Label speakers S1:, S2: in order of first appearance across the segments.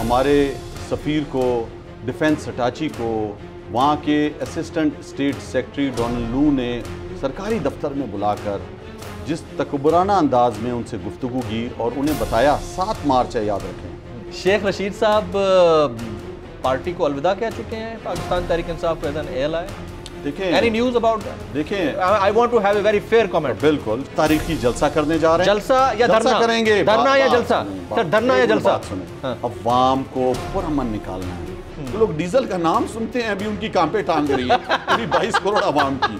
S1: हमारे सफ़ीर को, डिफेंस अटाची को, वहाँ के असिस्टेंट स्टेट सेक्रेटरी डोनाल्ड लू ने सरकारी दफ्तर में बुलाकर जिस तकब्बुराना अंदाज में उनसे गुफ्तगू की और उन्हें बताया 7 मार्च है, याद रखें।
S2: शेख रशीद साहब पार्टी को अलविदा कह चुके हैं, पाकिस्तान तहरीक इंसाफ को एज एन एएलआई।
S1: देखें,
S2: एनी न्यूज़ अबाउट दैट?
S1: देखें,
S2: I want to have a very fair comment.
S1: बिल्कुल, तारीखी जलसा करने जा रहे हैं।
S2: जलसा या धरना
S1: करेंगे?
S2: धरना या जलसा? सर, धरना या जलसा?
S1: हाँ। अवाम को पुरअमन निकालना है। तो लोग डीजल का नाम सुनते हैं, अभी उनकी कांपे टांग रही है पूरी 22 करोड़ अवाम की।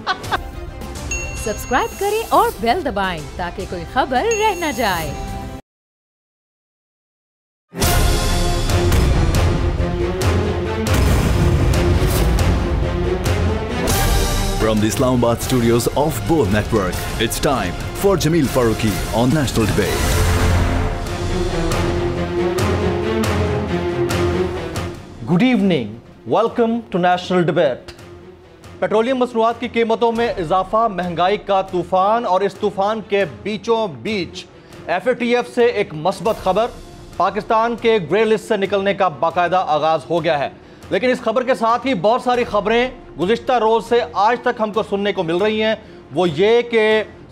S3: सब्सक्राइब करें और बेल दबाएं ताकि कोई खबर रह न जाए।
S4: From the Islamabad studios of Bol Network, it's time for Jameel Farooqi on National Debate.
S2: Good evening, welcome to national debate. Petroleum मसनूआत की कीमतों में इजाफा, महंगाई का तूफान और इस तूफान के बीचों बीच FATF से एक मस्बत खबर, पाकिस्तान के ग्रे लिस्ट से निकलने का बाकायदा आगाज हो गया है। लेकिन इस खबर के साथ ही बहुत सारी खबरें गुज़िश्ता रोज़ से आज तक हमको सुनने को मिल रही हैं। वो ये कि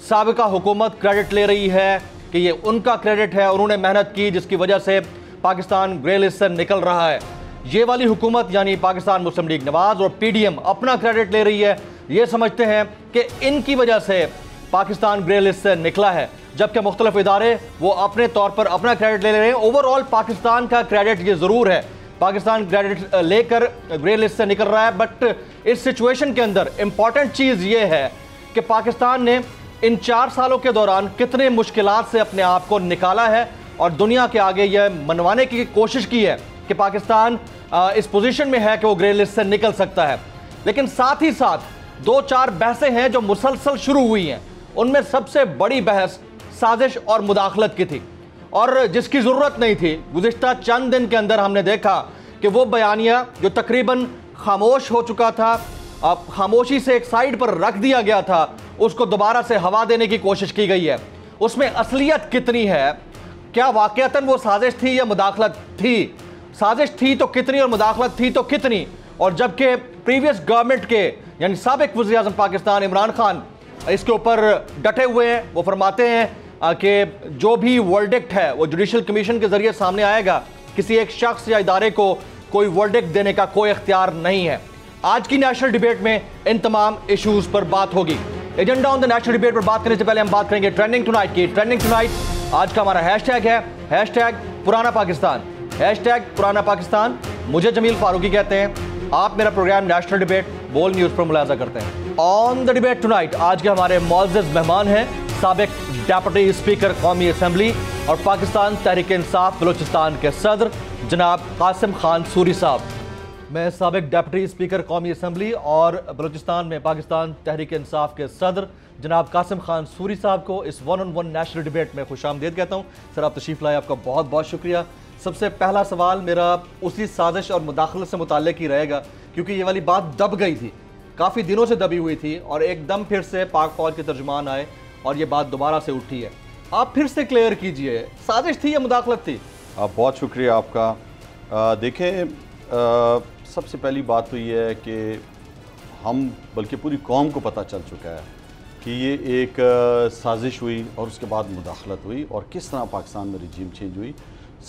S2: साबिका हुकूमत क्रेडिट ले रही है कि ये उनका क्रेडिट है, उन्होंने मेहनत की जिसकी वजह से पाकिस्तान ग्रे लिस्ट से निकल रहा है। ये वाली हुकूमत यानी पाकिस्तान मुस्लिम लीग नवाज और PDM अपना क्रेडिट ले रही है, ये समझते हैं कि इनकी वजह से पाकिस्तान ग्रे लिस्ट से निकला है, जबकि मुख्तलिफ इदारे वो अपने तौर पर अपना क्रेडिट ले रहे हैं। ओवरऑल पाकिस्तान का क्रेडिट ये ज़रूर है, पाकिस्तान क्रेडिट लेकर ग्रे लिस्ट से निकल रहा है। बट इस सिचुएशन के अंदर इंपॉर्टेंट चीज़ ये है कि पाकिस्तान ने इन 4 सालों के दौरान कितने मुश्किलात से अपने आप को निकाला है और दुनिया के आगे यह मनवाने की कोशिश की है कि पाकिस्तान इस पोजीशन में है कि वो ग्रे लिस्ट से निकल सकता है। लेकिन साथ ही साथ 2-4 बहसें हैं जो मुसलसल शुरू हुई हैं। उनमें सबसे बड़ी बहस साजिश और मुदाखलत की थी और जिसकी ज़रूरत नहीं थी। गुज़िश्ता चंद दिन के अंदर हमने देखा कि वो बयानिया जो तकरीबन खामोश हो चुका था, अब खामोशी से एक साइड पर रख दिया गया था, उसको दोबारा से हवा देने की कोशिश की गई है। उसमें असलियत कितनी है? क्या वाकईतन वो साजिश थी या मुदाखलत थी? साजिश थी तो कितनी और मुदाखलत थी तो कितनी? और जबकि प्रीवियस गवर्नमेंट के यानी साबिक वज़ीर-ए-आज़म पाकिस्तान इमरान खान इसके ऊपर डटे हुए हैं। वो फरमाते हैं कि जो भी वर्डिक्ट है वो जुडिशल कमीशन के जरिए सामने आएगा, किसी एक शख्स या इदारे को कोई वर्डिक्ट देने का कोई इख्तियार नहीं है। आज की नेशनल डिबेट में इन तमाम इश्यूज पर बात होगी। Agenda on the national debate पर बात करने से पहले हम बात करेंगे ट्रेंडिंग टुनाइट की। ट्रेंडिंग टुनाइट आज का हमारा हैशटैग है पुराना पाकिस्तान। पुराना पाकिस्तान। मुझे जमील फारूकी कहते हैं। आप मेरा प्रोग्राम नेशनल डिबेट बोल न्यूज़ पर मुलाजा करते हैं। ऑन द डिबेट टुनाइट आज के हमारे मौजूद मेहमान हैं साबिक डेप्यूटी स्पीकर कौमी असम्बली और पाकिस्तान तहरीक इंसाफ बलूचिस्तान के सदर जनाब कासिम खान सूरी साहब। मैं साबिक डेप्यूटी स्पीकर कौमी असम्बली और बलूचिस्तान में पाकिस्तान तहरीक इंसाफ के सदर जनाब कासिम खान सूरी साहब को इस 1-on-1 नेशनल डिबेट में खुशामदीद कहता हूँ। सर, आप तशरीफ़ लाए, आपका बहुत बहुत शुक्रिया। सबसे पहला सवाल मेरा उसी साजिश और मुदाखलत से मुताल्लिक ही रहेगा, क्योंकि ये वाली बात दब गई थी, काफ़ी दिनों से दबी हुई थी और एकदम फिर से पाक फौज के तर्जुमान आए और ये बात दोबारा से उठी है। आप फिर से क्लियर कीजिए, साजिश थी या मुदाखलत थी?
S1: आप बहुत शुक्रिया आपका। देखें, सबसे पहली बात तो ये है कि हम बल्कि पूरी कौम को पता चल चुका है कि ये एक साजिश हुई और उसके बाद मुदाखलत हुई और किस तरह पाकिस्तान में रिजीम चेंज हुई।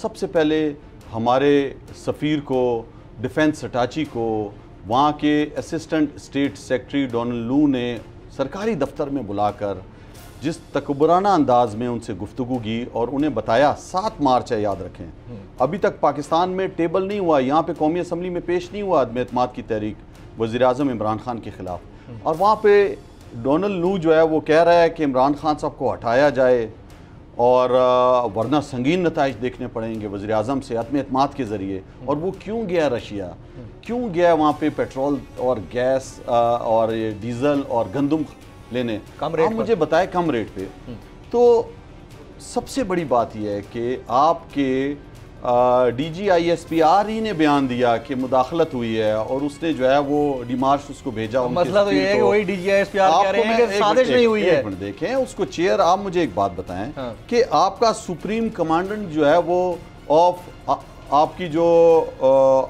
S1: सबसे पहले हमारे सफ़ीर को, डिफेंस अटाची को, वहाँ के असिस्टेंट स्टेट सेक्रेटरी डोनाल्ड लू ने सरकारी दफ्तर में बुलाकर जिस तकब्बुराना अंदाज में उनसे गुफ्तगू की और उन्हें बताया 7 मार्च है, याद रखें। अभी तक पाकिस्तान में टेबल नहीं हुआ, यहाँ पे कौमी असम्बली में पेश नहीं हुआ अदम एतमाद की तहरीक वज़ीर-ए-आज़म इमरान खान के ख़िलाफ़। और वहाँ पे डोनाल्ड लू जो है वो कह रहा है कि इमरान खान साहब को हटाया जाए और वरना संगीन नताइज देखने पड़ेंगे वज़ीर-ए-आज़म से अदम एतमाद के ज़रिए। और वो क्यों गया रशिया, क्यों गया वहाँ पे पेट्रोल और गैस और डीज़ल और गंदम लेने,
S2: कम रेट,
S1: मुझे बताए कम रेट पे। तो सबसे बड़ी बात यह है कि आपके DGISPR ने बयान दिया कि मुदाखलत हुई है और उसने जो है वो डिमार्श उसको भेजा।
S2: मतलब तो ये है कि वही DGISPR कह रहे हैं कि साजिश नहीं हुई है।
S1: देखें उसको चेयर, आप मुझे एक बात बताएं कि आपका सुप्रीम कमांडेंट जो है वो ऑफ आपकी जो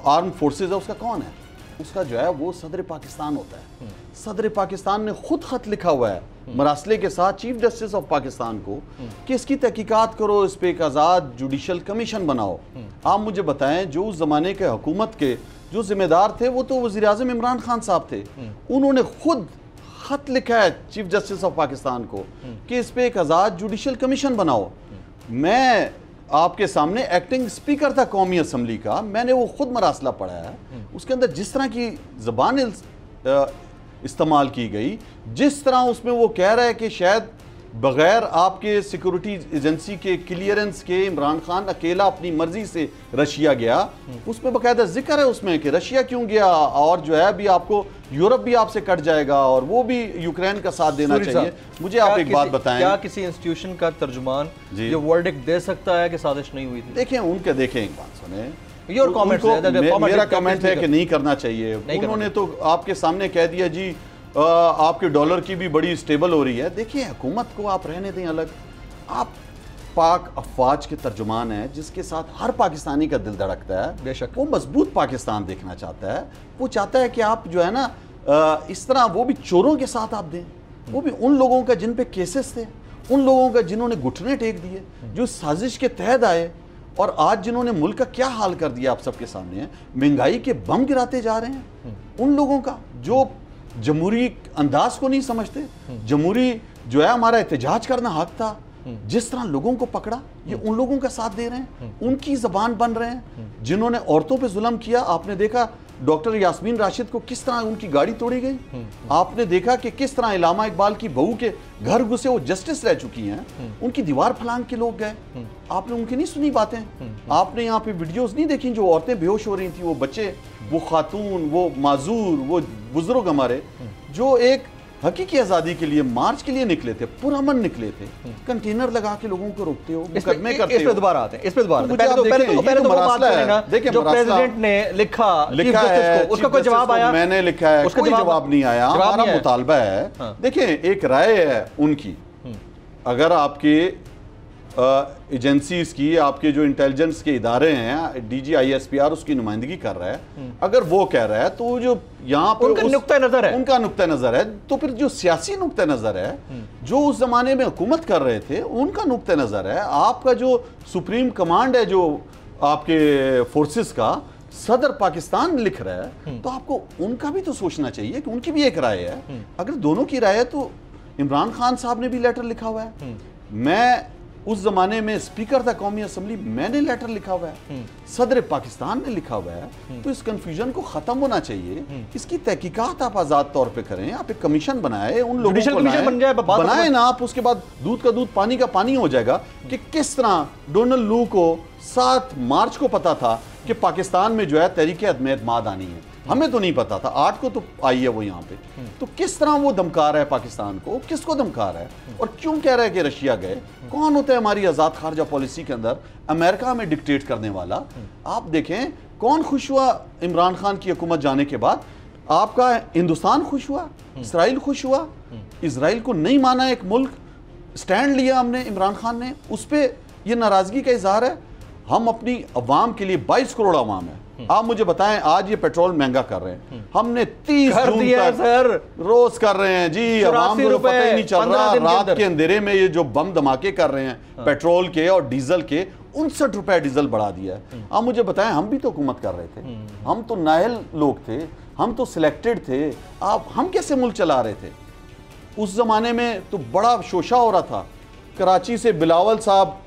S1: आर्म फोर्सेस है उसका कौन है? उसका जो है वो सदर पाकिस्तान होता है। सदर पाकिस्तान ने खुद खत लिखा हुआ है मरासले के साथ चीफ जस्टिस ऑफ पाकिस्तान को कि इसकी तहकीकात करो, इस पे एक आज़ाद जुडिशल कमीशन बनाओ। आप मुझे बताएं, जो उस ज़माने के हुकूमत के जो जिम्मेदार थे वो तो वज़ीर आज़म इमरान खान साहब थे। उन्होंने खुद खत लिखा है चीफ जस्टिस ऑफ पाकिस्तान को कि इस पे एक आज़ाद जुडिशल कमीशन बनाओ। मैं आपके सामने एक्टिंग स्पीकर था कौमी असम्बली का, मैंने वो खुद मरासला पढ़ा है। उसके अंदर जिस तरह की ज़बान इस्तेमाल की गई, जिस तरह उसमें वो कह रहा है कि शायद बगैर आपके सिक्योरिटी एजेंसी के क्लियरेंस के इमरान खान अकेला अपनी मर्जी से रशिया गया, उसमें बाकायदा जिक्र है उसमें कि रशिया क्यों गया, और जो है अभी आपको यूरोप भी आपसे कट जाएगा और वो भी यूक्रेन का साथ देना चाहिए। मुझे आप एक बात बताएं,
S2: क्या किसी इंस्टीट्यूशन का तर्जुमान ये वर्डिक्ट दे सकता है कि साजिश नहीं हुई थी?
S1: देखें एक बात सुने,
S2: मेरा
S1: कमेंट है कि नहीं करना चाहिए। उन्होंने तो आपके सामने कह दिया जी आपके डॉलर की भी बड़ी स्टेबल हो रही है। देखिए हुकूमत को आप रहने दें अलग, आप पाक अफवाज के तर्जुमान हैं जिसके साथ हर पाकिस्तानी का दिल धड़कता है।
S2: बेशक
S1: वो मजबूत पाकिस्तान देखना चाहता है। वो चाहता है कि आप जो है ना इस तरह वो भी चोरों के साथ आप दें, वो भी उन लोगों का जिन पे केसेस थे, उन लोगों का जिन्होंने घुटने टेक दिए, जो साजिश के तहत आए और आज जिन्होंने मुल्क का क्या हाल कर दिया आप सबके सामने है। महंगाई के बम गिराते जा रहे हैं उन लोगों का जो जमहूरी अंदाज को नहीं समझते। जमहूरी जो है हमारा एहतजाज करना हक था, जिस तरह लोगों को पकड़ा, ये उन लोगों का साथ दे रहे हैं, उनकी जबान बन रहे हैं। जिन्होंने औरतों पे जुल्म किया, आपने देखा डॉक्टर यास्मीन राशिद को किस तरह उनकी गाड़ी तोड़ी गई। आपने देखा कि किस तरह इलामा इकबाल की बहू के घर घुसे, वो जस्टिस रह चुकी हैं, उनकी दीवार फलांग के लोग गए। आपने उनकी नहीं सुनी बातें, आपने यहाँ पे वीडियोस नहीं देखी जो औरतें बेहोश हो रही थी, वो बच्चे, वो खातून, वो माजूर, वो बुजुर्ग हमारे जो एक हकीकी आज़ादी के लिए मार्च के लिए निकले थे, पुरअमन निकले थे, कंटेनर लगा के लोगों को रोकते हो, मुकदमे करते हो।
S2: इस पे दोबारा आते हैं, पहले तो बात करें ना, जो प्रेसिडेंट ने लिखा है उसका कोई जवाब आया?
S1: मैंने लिखा है, उसका जवाब नहीं आया। हमारा मुतालबा है, देखिए एक राय है उनकी, अगर आपके एजेंसीज की, आपके जो इंटेलिजेंस के इदारे हैं, DGISPR उसकी नुमाइंदगी कर रहा है, अगर वो कह रहा है तो जो यहाँ पर
S2: उनका नुक्ता नजर है,
S1: उनका नुक्ता नजर है, तो फिर जो सियासी नुक्ता नजर है, जो उस जमाने में हुकूमत कर रहे थे, उनका नुक्ता नजर है। आपका जो सुप्रीम कमांड है जो आपके फोर्सेस का, सदर पाकिस्तान लिख रहा है, तो आपको उनका भी तो सोचना चाहिए कि उनकी भी एक राय है। अगर दोनों की राय है तो इमरान खान साहब ने भी लेटर लिखा हुआ है, मैं उस जमाने में स्पीकर था कौमी असम्बली, मैंने लेटर लिखा हुआ है, सदर पाकिस्तान ने लिखा हुआ है। तो इस कंफ्यूजन को खत्म होना चाहिए, इसकी तहकीकात आप आजाद तौर पे करें, आप एक कमीशन बनाए, उन लोगों को बनाए ना, आप उसके बाद दूध का दूध पानी का पानी हो जाएगा कि किस तरह डोनाल्ड लू को 7 मार्च को पता था कि पाकिस्तान में जो है तहरीक अदम-ए-एतमाद आनी है। हमें तो नहीं पता था, 8 को तो आई है वो यहाँ पे। तो किस तरह वो धमका रहा है पाकिस्तान को, किसको धमका रहा है और क्यों कह रहा है कि रशिया गए? कौन होता है हमारी आज़ाद खारजा पॉलिसी के अंदर अमेरिका में डिक्टेट करने वाला? आप देखें कौन खुश हुआ इमरान खान की हुकूमत जाने के बाद? आपका हिंदुस्तान खुश हुआ, इसराइल खुश हुआ। इसराइल को नहीं माना एक मुल्क, स्टैंड लिया हमने, इमरान खान ने, उस पर यह नाराजगी का इजहार है। हम अपनी अवाम के लिए 22 करोड़ अवाम है, आप मुझे बताएं आज ये पेट्रोल महंगा कर रहे हैं, हमने 30 जून तक
S2: सर
S1: रोज कर रहे हैं जी, अवाम को पता ही नहीं चल रहा। रात के अंधेरे में ये जो बम धमाके कर रहे हैं पेट्रोल के और डीजल के, 59 रुपए डीजल बढ़ा दिया है। आप मुझे बताएं, हम भी तो हुकूमत कर रहे थे, हम तो नायल लोग थे, हम तो सिलेक्टेड थे, हम कैसे मुल्क चला रहे थे? उस जमाने में तो बड़ा शोशा हो रहा था। कराची से बिलावल साहब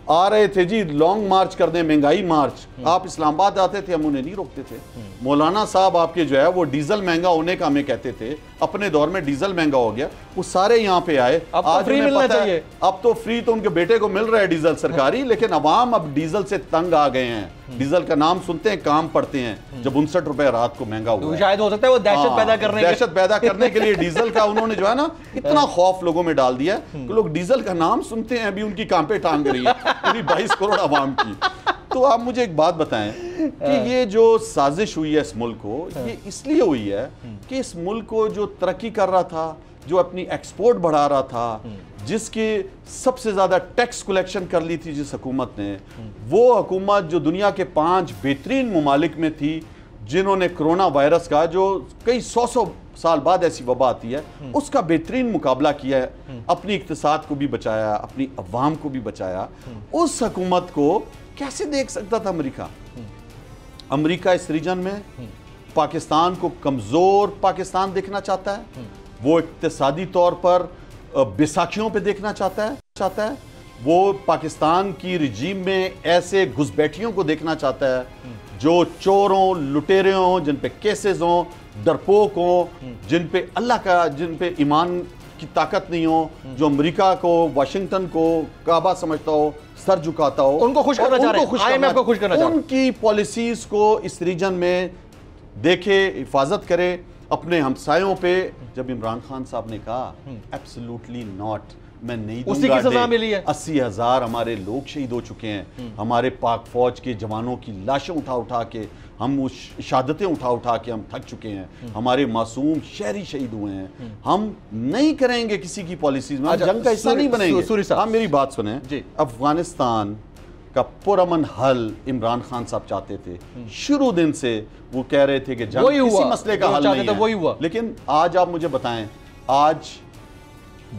S1: आ रहे थे जी लॉन्ग मार्च करने, महंगाई मार्च, आप इस्लामाबाद आते थे, हम उन्हें नहीं रोकते थे। मौलाना साहब आपके जो है वो डीजल महंगा होने का हमें कहते थे, अपने दौर में डीजल महंगा हो गया, वो सारे यहाँ पे आए।
S2: अब आज फ्री मिलना चाहिए,
S1: अब तो फ्री तो उनके बेटे को मिल रहा है डीजल सरकारी, लेकिन अवाम अब डीजल से तंग आ गए हैं। डीजल का नाम सुनते हैं काम पड़ते हैं, जब 59 रुपए रात को महंगा हुआ।
S2: शायद हो सकता है वो दहशत पैदा करने
S1: के लिए डीजल का उन्होंने जो है ना इतना खौफ लोगों में डाल दिया कि लोग डीजल का नाम सुनते हैं अभी उनकी कांपे टांग रही है पूरी 22 करोड़ अवाम की। तो आप मुझे एक बात बताएं कि ये जो साजिश हुई है इस मुल्क को, ये इसलिए हुई है कि इस मुल्क को जो तरक्की कर रहा था, जो अपनी एक्सपोर्ट बढ़ा रहा था, जिसके सबसे ज़्यादा टैक्स कलेक्शन कर ली थी जिस हुकूमत ने, वो हुकूमत जो दुनिया के 5 बेहतरीन ममालिक में थी, जिन्होंने कोरोना वायरस का, जो कई सौ साल बाद ऐसी वबा आती है, उसका बेहतरीन मुकाबला किया है, अपनी इक्तिसाद को भी बचाया, अपनी अवाम को भी बचाया, उस हुकूमत को कैसे देख सकता था अमेरिका? अमेरिका इस रीजन में पाकिस्तान को कमज़ोर पाकिस्तान देखना चाहता है, वो इक्तिसादी तौर पर बैसाखियों पे देखना चाहता है, वो पाकिस्तान की रिजीम में ऐसे घुसपैठियों को देखना चाहता है जो चोरों, लुटेरे हों, जिन पे केसेस हों, डरपोक हों, जिन पे ईमान की ताकत नहीं हो, जो अमेरिका को, वाशिंगटन को काबा समझता हो, सर झुकाता हो,
S2: उनको खुश करना चाह रहे हैं, IMF को खुश करना चाह रहे हैं,
S1: उनकी पॉलिसीज को इस रीजन में देखे, हिफाजत करे अपने हमसायों पे। जब इमरान खान साहब ने कहा एब्सोल्युटली नॉट, मैं नहीं दूंगा,
S2: उसी की सजा मिली है।
S1: 80,000 हमारे लोग शहीद हो चुके हैं, हमारे पाक फौज के जवानों की लाशें उठा के हम उस शहादतें उठा के हम थक चुके हैं, हमारे मासूम शहरी शहीद हुए हैं, हम नहीं करेंगे किसी की पॉलिसीज में, जंग का हिस्सा नहीं बनेंगे। हाँ, मेरी बात सुने, अफगानिस्तान का पुरअमन हल इमरान खान साहब चाहते थे, शुरू दिन से वो कह रहे थे कि जंग किसी मसले का हल नहीं है,
S2: वही हुआ।
S1: लेकिन आज आप मुझे बताएं, आज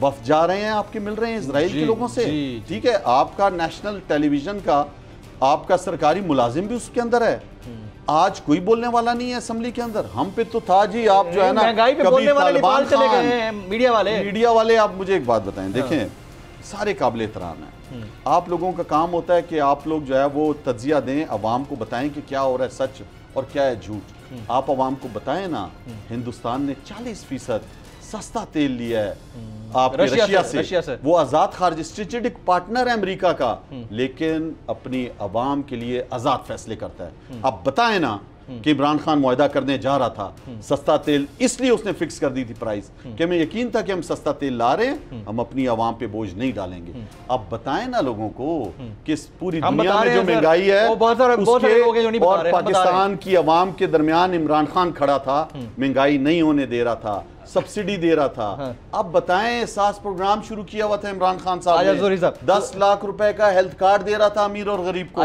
S1: वफ्द जा रहे हैं, आपके मिल रहे हैं इजराइल के लोगों से, ठीक है, आपका नेशनल टेलीविजन का आपका सरकारी मुलाजिम भी उसके अंदर है, आज कोई बोलने वाला नहीं है असेंबली के अंदर। हम पे तो था जी, आप जो है ना,
S2: महंगाई पे बोलने वाले नेपाल चले गए हैं, मीडिया वाले। आप मुझे एक बात बताएं, देखें सारे काबिल एहतराम हैं, आप लोगों का काम होता है कि आप लोग जो है वो तज्जिया दें, अवाम को बताएं कि क्या हो रहा है सच और क्या है झूठ। आप अवाम को बताएं ना, हिंदुस्तान ने 40% सस्ता तेल लिया है आप रशिया से, वो आजाद खारिज स्ट्रेटेजिक पार्टनर है अमेरिका का, लेकिन अपनी अवाम के लिए आजाद फैसले करता है। आप बताएं ना कि इमरान खान मुआहदा करने जा रहा था सस्ता तेल, इसलिए उसने फिक्स कर दी थी प्राइस कि हमें यकीन था कि हम सस्ता तेल ला रहे हैं, हम अपनी आवाम पे बोझ नहीं डालेंगे। आप बताएं ना लोगों को कि पूरी दुनिया में जो महंगाई है उसके और पाकिस्तान की आवाम के दरमियान इमरान खान खड़ा था, महंगाई नहीं होने दे रहा था, सब्सिडी दे रहा था। अब बताएं, एहसास प्रोग्राम शुरू किया हुआ था इमरान खान साहब ने, 10 लाख रुपए का हेल्थ कार्ड दे रहा था अमीर और गरीब को।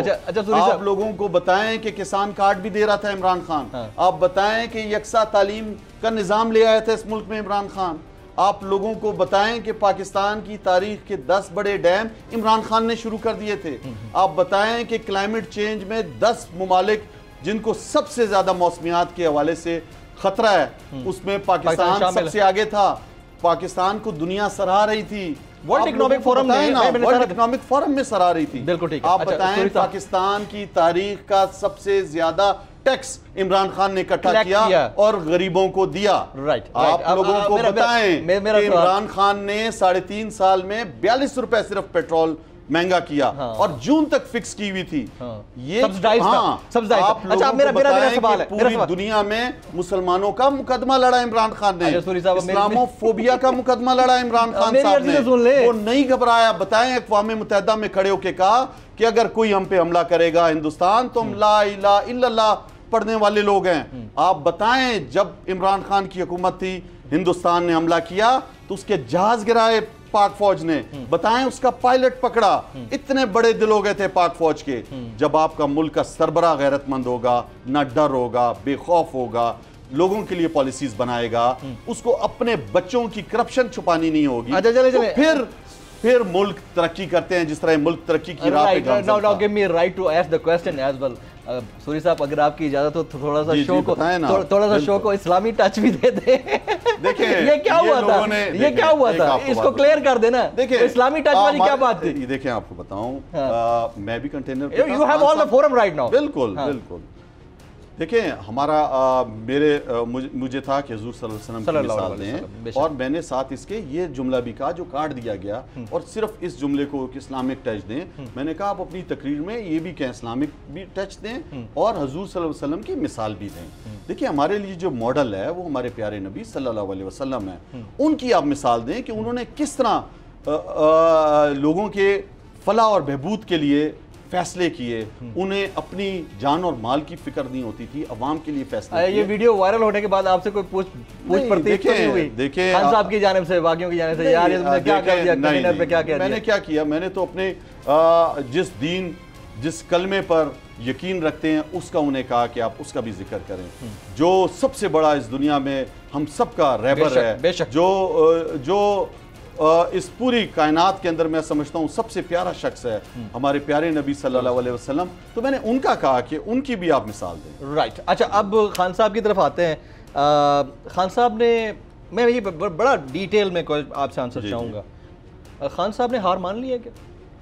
S2: आप लोगों को बताएं कि किसान कार्ड भी दे रहा था इमरान खान। आप बताएं कि यकसा तालीम का निजाम ले आया था इस मुल्क में इमरान खान। आप लोगों को बताएं कि पाकिस्तान की तारीख के 10 बड़े डैम इमरान खान ने शुरू कर दिए थे। आप बताएं कि क्लाइमेट चेंज में 10 ममालिक जिनको सबसे ज्यादा मौसमियात के हवाले से खतरा है, उसमें पाकिस्तान सबसे आगे था। पाकिस्तान को दुनिया सराह रही थी, वर्ल्ड इकोनॉमिक फोरम
S1: में सराह रही थी।
S2: बिल्कुल ठीक।
S1: आप बताएं, पाकिस्तान की तारीख का सबसे ज्यादा टैक्स इमरान खान ने इकट्ठा किया और गरीबों को दिया। आप लोगों को बताएं कि इमरान खान ने 3.5 साल में 42 रुपए सिर्फ पेट्रोल महंगा किया और जून तक फिक्स की हुई थी। ये आप लोगों को बताएं कि पूरी दुनिया में मुसलमानों का मुकदमा लड़ा इमरान खान ने, इस्लामोफोबिया का मुकदमा लड़ा इमरान खान साहब ने, वो नहीं घबराया। बताएं, अक़वाम मुत्तहिदा में खड़े होकर कहा कि अगर कोई हम पे हमला करेगा हिंदुस्तान, तो हम ला इलाहा इल्लल्लाह पढ़ने वाले लोग हैं। आप बताएं, जब इमरान खान की हुकूमत थी, हिंदुस्तान ने हमला किया तो उसके जहाज गिराए पाक फौज ने, बताएं उसका पायलट पकड़ा। इतने बड़े दिल हो गए थे पाक फौज के। जब आपका मुल्क का सरबरा गैरतमंद होगा, ना डर होगा, बेखौफ होगा, लोगों के लिए पॉलिसीज बनाएगा, उसको अपने बच्चों की करप्शन छुपानी नहीं होगी, तो फिर मुल्क तरक्की करते हैं जिस तरह मुल्क तरक्की की राह पे गामज़न था।
S2: Now give me right to ask the question as well. Suri साहब, अगर आपकी इजाजत हो तो थोड़ा सा शो को इस्लामी टच भी दे दे।
S1: देखिए
S2: ये क्या हुआ था, इसको क्लियर कर देना। देखिए इस्लामी टच वाली क्या बात थी?
S1: देखिए आपको बताऊं, मैं भी container,
S2: you have all the forum right now.
S1: बिल्कुल बिल्कुल। देखिए हमारा मुझे था कि हुजूर सल्लल्लाहु अलैहि वसल्लम की मिसाल दें, और मैंने साथ इसके ये जुमला भी कहा जो कार्ड दिया गया, और सिर्फ इस जुमले को इस्लामिक टच दें। मैंने कहा आप अपनी तकरीर में ये भी कहें, इस्लामिक भी टच दें और हुजूर सल्लल्लाहु अलैहि वसल्लम की मिसाल भी दें। देखिए हमारे लिए जो मॉडल है वो हमारे प्यारे नबी सल्लल्लाहु अलैहि वसल्लम है। उनकी आप मिसाल दें कि उन्होंने किस तरह लोगों के फलाह और बहबूद के लिए फैसले किए, उन्हें अपनी जान और माल की फिक्र नहीं होती थी, अवाम के लिए फैसले
S2: ये वीडियो वायरल होने के बाद आपसे कोई पूछ प्रतीत नहीं हुई?
S1: देखिए
S2: खान साहब की जानिब से, बाकियों की जानिब से, यार ये तुमने क्या कर दिया, कंटेनर पे क्या किया?
S1: मैंने क्या किया, मैंने तो अपने जिस दीन, जिस कलमे पर यकीन रखते हैं उसका उन्हें कहा कि आप उसका भी जिक्र करें, जो सबसे बड़ा इस दुनिया में हम सबका रहबर है,
S2: बेशक।
S1: जो इस पूरी कायनात के अंदर मैं समझता हूँ सबसे प्यारा शख्स है हमारे प्यारे नबी सल्लल्लाहु अलैहि वसल्लम, तो मैंने उनका कहा कि उनकी भी आप मिसाल दें।
S2: राइट, अच्छा अब खान साहब की तरफ आते हैं। खान साहब ने, मैं ये बड़ा डिटेल में आपसे आंसर चाहूँगा, खान साहब ने हार मान ली है क्या?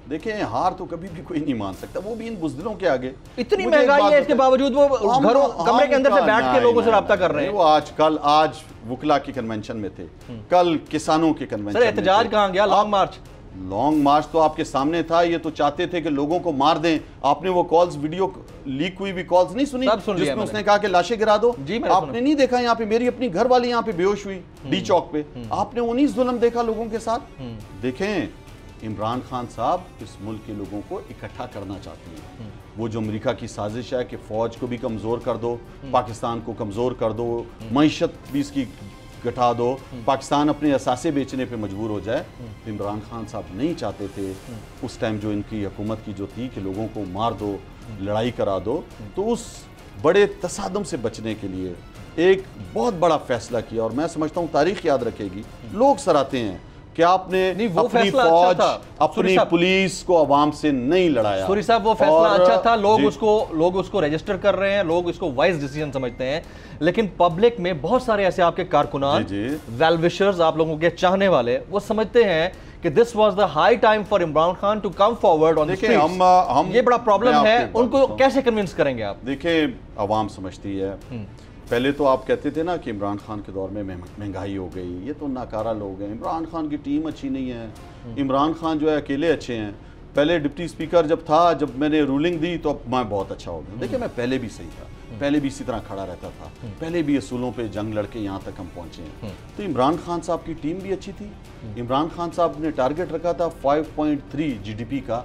S1: देखें, हार तो कभी भी कोई नहीं मान सकता, वो भी इन बुज़दिलों के आगे।
S2: इतनी महंगाई है, इसके बावजूद वो घरों कमरे के अंदर से बैठ के लोगों से रब्ता कर रहे हैं।
S1: वो आज वुकला के कन्वेंशन में थे, कल किसानों के कन्वेंशन में थे।
S2: एहतजाज कहाँ गया? लॉन्ग मार्च तो आपके सामने था। ये तो चाहते थे कि लोगों को मार दें। आपने वो कॉल्स, वीडियो लीक हुई भी कॉल्स नहीं सुनी जिसमें उसने कहा कि लाशें गिरा दो? आपने नहीं देखा? यहाँ पे मेरी अपनी घर वाली यहाँ पे बेहोश हुई डी चौक पे, आपने वो नहीं जुल्म देखा लोगों के साथ? देखें, इमरान खान साहब इस मुल्क के लोगों को इकट्ठा करना चाहती हैं। वो जो अमेरिका की साजिश है कि फौज को भी कमज़ोर कर दो, पाकिस्तान को कमज़ोर कर दो, मईशत भी इसकी घटा दो, पाकिस्तान अपने असासे बेचने पे मजबूर हो जाए, तो इमरान खान साहब नहीं चाहते थे उस टाइम जो इनकी हुकूमत की जो थी कि लोगों को मार दो, लड़ाई करा दो। तो उस बड़े तसादम से बचने के लिए एक बहुत बड़ा फैसला किया, और मैं समझता हूँ तारीख याद रखेगी। लोग सराहते हैं कि आपने अपनी फौज, अपनी पुलिस को अवाम से नहीं लड़ाया। सूरी साहब, वो फैसला अच्छा था, लोग उसको रजिस्टर कर रहे हैं, लोग इसको वाइज डिसीजन समझते हैं, लेकिन पब्लिक में बहुत सारे ऐसे आपके कारकुनान, वेल विशर्स, आप लोगों के चाहने वाले, वो समझते हैं कि this was the high time for Imran Khan to come forward on the streets. हम ये बड़ा प्रॉब्लम है, उनको कैसे कन्विंस करेंगे आप?
S1: देखिए, अवाम समझती है। पहले तो आप कहते थे ना कि इमरान खान के दौर में महंगाई हो गई, ये तो नाकारा लोग हैं, इमरान खान की टीम अच्छी नहीं है, इमरान खान जो है अकेले अच्छे हैं। पहले डिप्टी स्पीकर जब था, जब मैंने रूलिंग दी तो अब मैं बहुत अच्छा हो गया। देखिए, मैं पहले भी सही था, पहले भी इसी तरह खड़ा रहता था, पहले भी असूलों पे जंग लड़के यहाँ तक हम पहुँचे हैं। तो इमरान खान साहब की टीम भी अच्छी थी। इमरान खान साहब ने टारगेट रखा था 5.3 GDP का,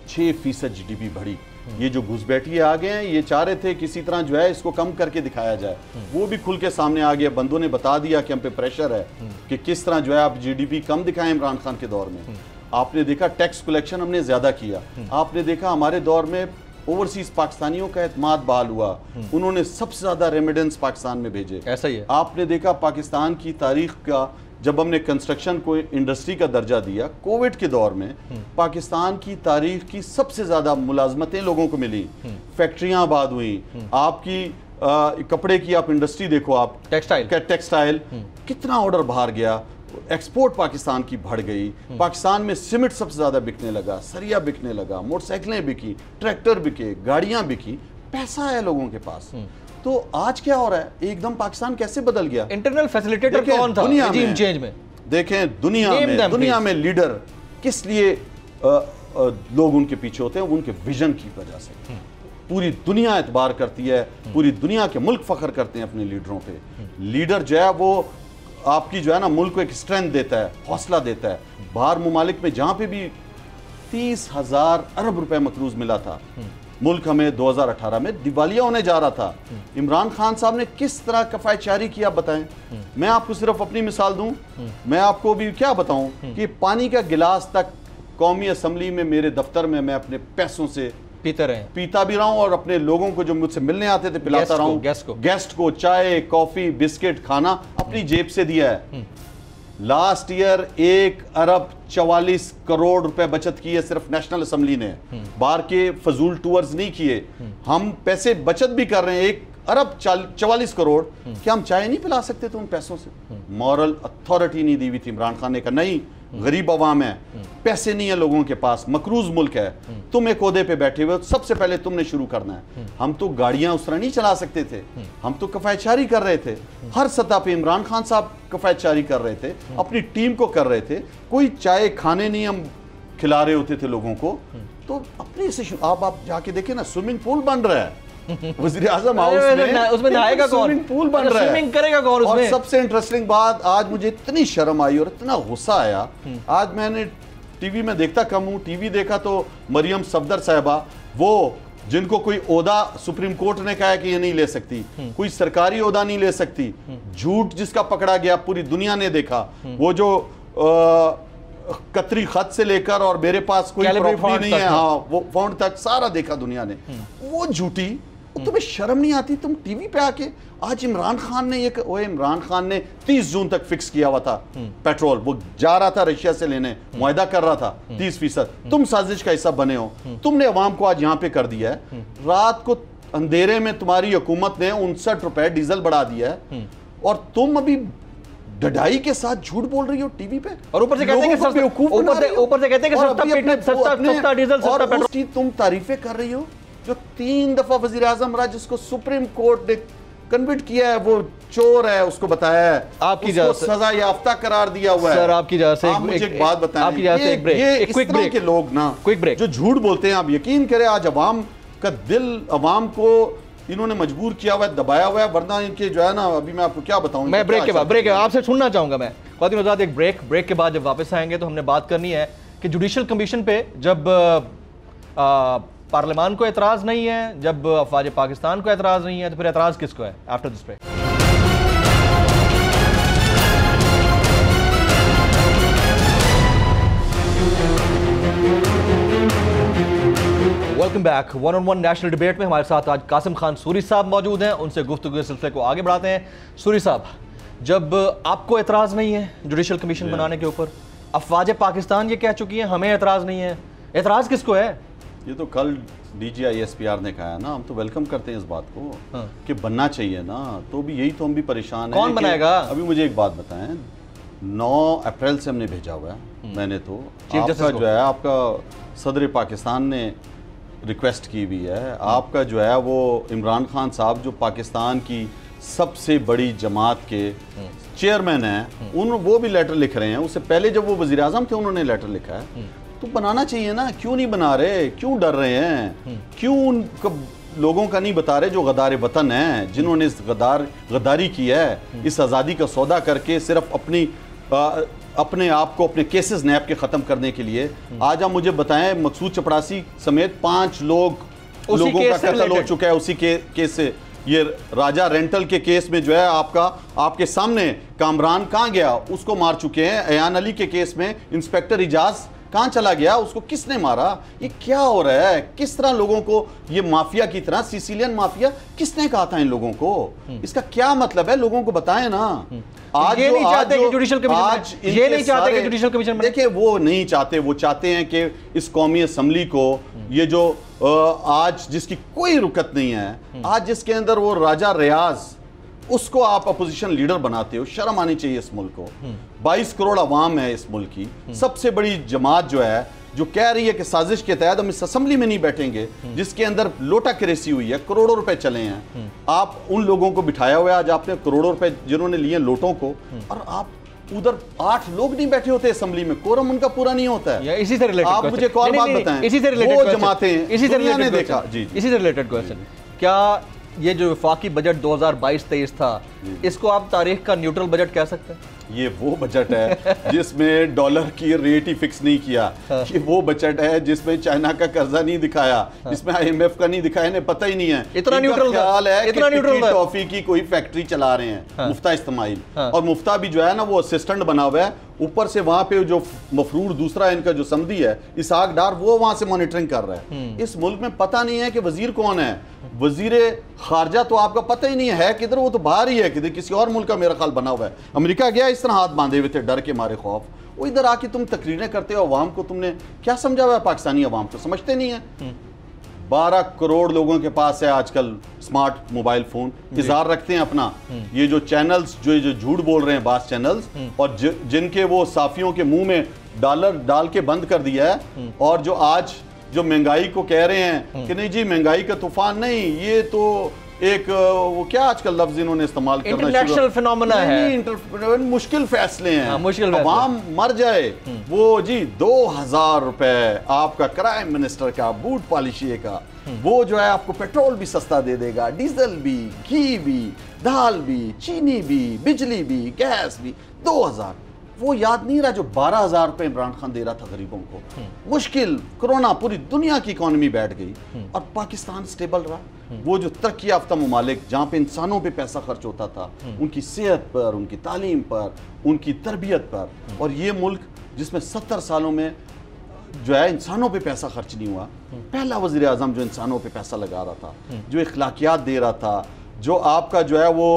S1: 6% GDP बढ़ी। ये जो घुसपैठिए आ गए हैं, ये चाह रहे थे किसी तरह जो है इसको कम करके दिखाया जाए, वो भी खुल के सामने आ गया। बंदों ने बता दिया कि हम पे प्रेशर है कि किस तरह जो है आप GDP कम दिखाएं। इमरान खान के दौर में आपने देखा टैक्स कलेक्शन हमने ज्यादा किया, आपने देखा हमारे दौर में ओवरसीज पाकिस्तानियों का एतमाद बहाल हुआ, उन्होंने सबसे ज्यादा रेमिडेंस पाकिस्तान में भेजे।
S2: ऐसा ही है।
S1: आपने देखा पाकिस्तान की तारीख का, जब हमने कंस्ट्रक्शन को इंडस्ट्री का दर्जा दिया कोविड के दौर में, पाकिस्तान की तारीख की सबसे ज्यादा मुलाजमतें लोगों को मिली, फैक्ट्रियां आबाद हुई। आपकी कपड़े की आप इंडस्ट्री देखो, आप टेक्सटाइल कितना ऑर्डर बाहर गया, एक्सपोर्ट पाकिस्तान की बढ़ गई। पाकिस्तान में सीमेंट सबसे ज्यादा बिकने लगा, सरिया बिकने लगा, मोटरसाइकिलें बिकी, ट्रैक्टर बिके, गाड़ियां बिकी, पैसा है लोगों के पास। तो आज क्या हो रहा है, एकदम पाकिस्तान कैसे बदल गया?
S2: इंटरनल फैसिलिटेटर कौन था
S1: दुनिया
S2: में चेंज में?
S1: देखें, दुनिया में लीडर किस लिए लोग उनके पीछे होते हैं? उनके विजन की वजह से। पूरी दुनिया एतबार करती है, पूरी दुनिया के मुल्क फख्र करते हैं अपने लीडरों पे। लीडर जो है वो आपकी जो है ना मुल्क को एक स्ट्रेंथ देता है, हौसला देता है। बाहर मुमालिक में जहां पे भी 30,000 अरब रुपए मकरूज मिला था, मुल्क हमें 2018 में दिवालिया होने जा रहा था। इमरान खान साहब ने किस तरह कफायतचारी किया बताएं। मैं आपको सिर्फ अपनी मिसाल दूं, मैं आपको भी क्या बताऊं कि पानी का गिलास तक कौमी असम्बली में मेरे दफ्तर में मैं अपने पैसों से पीता भी रहा हूं, और अपने लोगों को जो मुझसे मिलने आते थे पिलाता रहा हूं। गेस्ट को चाय, कॉफी, बिस्किट, खाना अपनी जेब से दिया है। लास्ट ईयर 1 अरब 44 करोड़ रुपए बचत की है सिर्फ नेशनल असम्बली ने। बाहर के फजूल टूर्स नहीं किए, हम पैसे बचत भी कर रहे हैं। 1 अरब 44 करोड़, क्या हम चाय नहीं पिला सकते थे उन पैसों से? मॉरल अथॉरिटी नहीं दी हुई थी इमरान खान ने कहा नहीं, गरीब अवाम है, पैसे नहीं है लोगों के पास, मकरूज मुल्क है, तुम एक ओहदे पे बैठे हुए, सबसे पहले तुमने शुरू करना है। हम तो गाड़ियां उस तरह नहीं चला सकते थे, हम तो कफायतचारी कर रहे थे हर सतह पे। इमरान खान साहब कफायतचारी कर रहे थे, अपनी टीम को कर रहे थे। कोई चाय खाने नहीं हम खिला रहे होते थे लोगों को। तो अपने से आप जाके देखें ना, स्विमिंग पूल बन रहा है वज़ीर आज़म हाउस में,
S2: उसमें नहाएगा कौन?
S1: स्विमिंग पूल बन रहा है,
S2: स्विमिंग करेगा कौन उसमें?
S1: और सबसे इंटरेस्टिंग बात, आज मुझे इतनी शर्म आई और इतना गुस्सा आया। आज मैंने टीवी में देखता कम हूँ, टीवी देखा तो मरियम सफदर साहिबा, वो जिनको कोई ओहदा सुप्रीम कोर्ट ने कहा है कि ये नहीं ले सकती, कोई सरकारी ओहदा नहीं ले सकती, झूठ जिसका पकड़ा गया पूरी दुनिया ने देखा, वो जो कतरी खत से लेकर और मेरे पास कोई प्रॉपर्टी नहीं है, हाँ वो फाउंड तक सारा देखा दुनिया ने, वो झूठी। तुम्हें शर्म नहीं आती? तुम टीवी पे आके आज इमरान खान ने इमरान खान ने 30 जून तक फिक्स किया हुआ था पेट्रोल, वो जा रहा था रशिया से लेने, मुआहदा कर रहा था 30%, तुम साजिश का हिस्सा बने हो, तुमने अवाम को आज यहाँ पे कर दिया है। रात को अंधेरे में तुम्हारी हुकूमत ने 59 रुपए डीजल बढ़ा दिया है और तुम अभी डढाई के साथ झूठ बोल रही हो टीवी पे,
S2: और ऊपर से कहते हैं कि सस्ता डीजल, सस्ता पेट्रोल।
S1: तुम तारीफें कर रही हो जो 3 दफा वजीर आजम रहा, जिसको सुप्रीम कोर्ट ने कन्विक्ट किया है, वो चोर है, उसको बताया है,
S2: आपकी
S1: सजा याफ्ता करार दिया हुआ है।
S2: सर आपकी इजाज़त से
S1: मुझे एक बात बताएं,
S2: आपकी इजाज़त से एक ब्रेक,
S1: ये
S2: एक क्विक ब्रेक
S1: के लोग ना
S2: क्विक ब्रेक
S1: जो झूठ बोलते हैं, आप यकीन करें आज अवाम का दिल, अवाम को इन्होंने मजबूर किया हुआ है, दबाया हुआ है, वरना इनके जो है ना, अभी मैं आपको क्या बताऊं।
S2: मैं ब्रेक के बाद आपसे सुनना चाहूंगा मैं ख्वातीन आज़ाद, एक ब्रेक के बाद जब वापस आएंगे तो हमने बात करनी है कि जुडिशल कमीशन पे जब पार्लियामान को एतराज़ नहीं है, जब अफवाज पाकिस्तान को एतराज़ नहीं है, तो फिर एतराज़ किसको है? After this break. Welcome back. 1-on-1 national debate में हमारे साथ आज कासिम खान सूरी साहब मौजूद हैं, उनसे गुफ्तगू के सिलसिले को आगे बढ़ाते हैं। सूरी साहब, जब आपको एतराज़ नहीं है जुडिशल कमीशन बनाने के ऊपर, अफवाज पाकिस्तान ये कह चुकी है हमें एतराज़ नहीं है, एतराज़ किसको है?
S1: ये तो कल DGISPR ने कहा है ना, हम तो वेलकम करते हैं इस बात को कि बनना चाहिए ना, तो भी यही तो हम भी परेशान हैं।
S2: कौन बनाएगा?
S1: अभी मुझे एक बात बताएं, 9 अप्रैल से हमने भेजा हुआ है, मैंने तो आपका जो है, आपका सदर पाकिस्तान ने रिक्वेस्ट की हुई है, आपका जो है वो इमरान खान साहब जो पाकिस्तान की सबसे बड़ी जमात के चेयरमैन हैं, वो भी लेटर लिख रहे हैं। उससे पहले जब वो वज़ीर आज़म थे उन्होंने लेटर लिखा है, तो बनाना चाहिए ना, क्यों नहीं बना रहे, क्यों डर रहे हैं, क्यों उन लोगों का नहीं बता रहे जो गदार वतन हैं, जिन्होंने इस गद्दारी की है, इस आज़ादी का सौदा करके सिर्फ अपने आप को अपने केसेस नैब के ख़त्म करने के लिए। आज आप मुझे बताएं, मकसूद चपड़ासी समेत 5 लोगों का कत्ल हो चुका है उसी केस से। ये राजा रेंटल के केस में जो है आपके सामने कामरान कहाँ गया, उसको मार चुके हैं। अयान अली के केस में इंस्पेक्टर इजाज कहाँ चला गया, उसको किसने मारा? ये क्या हो रहा है? किस तरह लोगों को ये माफिया की तरह, सिसिलियन माफिया किसने कहा था इन लोगों को? इसका क्या मतलब है, लोगों को बताएं ना।
S2: आज ये नहीं चाहते कि जुडिशल कमीशन, ये नहीं चाहते कि जुडिशल कमीशन,
S1: देखिए वो नहीं चाहते, वो चाहते हैं कि इस कौमी असम्बली को, ये जो आज जिसकी कोई रुकत नहीं है, आज जिसके अंदर वो राजा रियाज, उसको आप अपोजिशन लीडर बनाते हो। शर्म आनी चाहिए इस मुल्क को। 22 करोड़ अवाम है इस मुल्क की, सबसे बड़ी जमात जो है, जो कह रही है कि साजिश के तहत हम इस असम्बली में नहीं बैठेंगे, जिसके अंदर लोटा क्रेसी हुई है, करोड़ों रुपए चले हैं। आप उन लोगों को बिठाया हुआ है, आज आपने करोड़ों रुपए जिन्होंने लिए लोटों को, और आप उधर 8 लोग नहीं बैठे होते असेंबली में, कोरम उनका पूरा नहीं होता है।
S2: इसी से रिलेटेड
S1: आप मुझे एक और बात बताएं,
S2: इसी से रिलेटेड
S1: वो जमातें,
S2: इसी से रिलेटेड
S1: देखा जी,
S2: इसी से रिलेटेड क्वेश्चन, क्या ये जो वफाकी बजट 2022-23 था, इसको आप तारीख का न्यूट्रल बजट कह सकते हैं?
S1: ये वो बजट है जिसमें डॉलर की रेट ही फिक्स नहीं किया। ये वो बजट है जिसमें चाइना का कर्जा नहीं दिखाया, जिसमें IMF का नहीं दिखाया, इन्हें पता ही नहीं है।
S2: इतना न्यूट्रल
S1: ख्याल है
S2: इतना न्यूट्रल
S1: टॉफी की कोई फैक्ट्री चला रहे हैं, मुफ्ता इस्तेमाइल, और मुफ्ता भी जो है ना वो असिस्टेंट बना हुआ है, ऊपर से वहां पे जो मफरूर दूसरा इनका जो समधी है इसहाक डार, वो वहां से मॉनिटरिंग कर रहा है। इस मुल्क में पता नहीं है कि वजीर कौन है, वजीर खारजा तो आपका पता ही नहीं है किधर, वो तो बाहर ही है, किधर किसी और मुल्क का मेरा ख्याल बना हुआ है। अमेरिका गया इस तरह हाथ बांधे हुए थे डर के मारे, खौफ। वो इधर आके तुम तकरीरें करते हो, अवाम को तुमने क्या समझा हुआ है? पाकिस्तानी अवाम को समझते नहीं है। 12 करोड़ लोगों के पास है आजकल स्मार्ट मोबाइल फोन, इज़हार रखते हैं अपना। ये जो चैनल्स जो झूठ बोल रहे हैं, बास चैनल्स, और जिनके वो साफियों के मुंह में डॉलर डाल के बंद कर दिया है, और जो आज जो महंगाई को कह रहे हैं कि नहीं जी महंगाई का तूफान नहीं, ये तो एक वो क्या आजकल लफ्ज इन्होंने इस्तेमाल करना,
S2: इंटरनेशनल फिनोमेना है,
S1: मुश्किल फैसले हैं,
S2: मुश्किल
S1: अवाम मर जाए। वो जी 2000 रुपए आपका क्राइम मिनिस्टर का बूट पॉलिशिए का, वो जो है आपको पेट्रोल भी सस्ता दे देगा, डीजल भी, घी भी, दाल भी, चीनी भी, बिजली भी, गैस भी। 2000 वो याद नहीं रहा जो 12,000 रुपए इमरान खान दे रहा था गरीबों को। मुश्किल कोरोना, पूरी दुनिया की इकॉनमी बैठ गई और पाकिस्तान स्टेबल रहा। वो जो तरक्की याफ्ता ममालिक जहाँ पे इंसानों पे पैसा खर्च होता था, उनकी सेहत पर, उनकी तालीम पर, उनकी तरबियत पर, और ये मुल्क जिसमें 70 सालों में जो है इंसानों पे पैसा खर्च नहीं हुआ, पहला वज़ीर आज़म जो इंसानों पे पैसा लगा रहा था, जो इखलाकियात दे रहा था, जो आपका जो है वो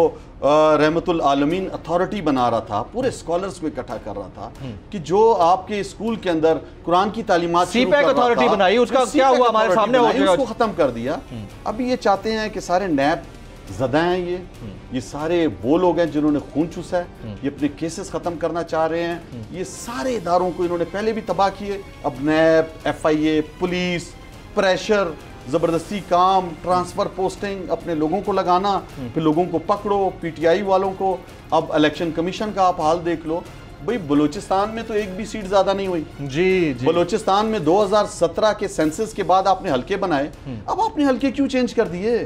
S1: रहमतुल आलमीन अथॉरिटी बना रहा था, पूरे स्कॉलर्स को इकट्ठा कर रहा था कि जो आपके स्कूल के अंदर कुरान की तालीमात
S2: सीपैक अथॉरिटी बनाई, उसका क्या हुआ? हमारे सामने हो गया,
S1: उसको खत्म कर दिया। अभी ये चाहते हैं कि सारे नैब ज़दा हैं, ये सारे वो लोग हैं जिन्होंने खून चूसा है, ये अपने केसेस खत्म करना चाह रहे हैं। ये सारे इदारों को इन्होंने पहले भी तबाह किए, अब नैब, FIA, पुलिस, प्रेशर, ज़बरदस्ती काम, ट्रांसफ़र पोस्टिंग, अपने लोगों को लगाना, फिर लोगों को पकड़ो, PTI वालों को। अब इलेक्शन कमीशन का आप हाल देख लो भाई, बलूचिस्तान में तो एक भी सीट ज़्यादा नहीं हुई।
S2: जी।
S1: बलूचिस्तान में 2017 के सेंसस के बाद आपने हल्के बनाए, अब आपने हल्के क्यों चेंज कर दिए?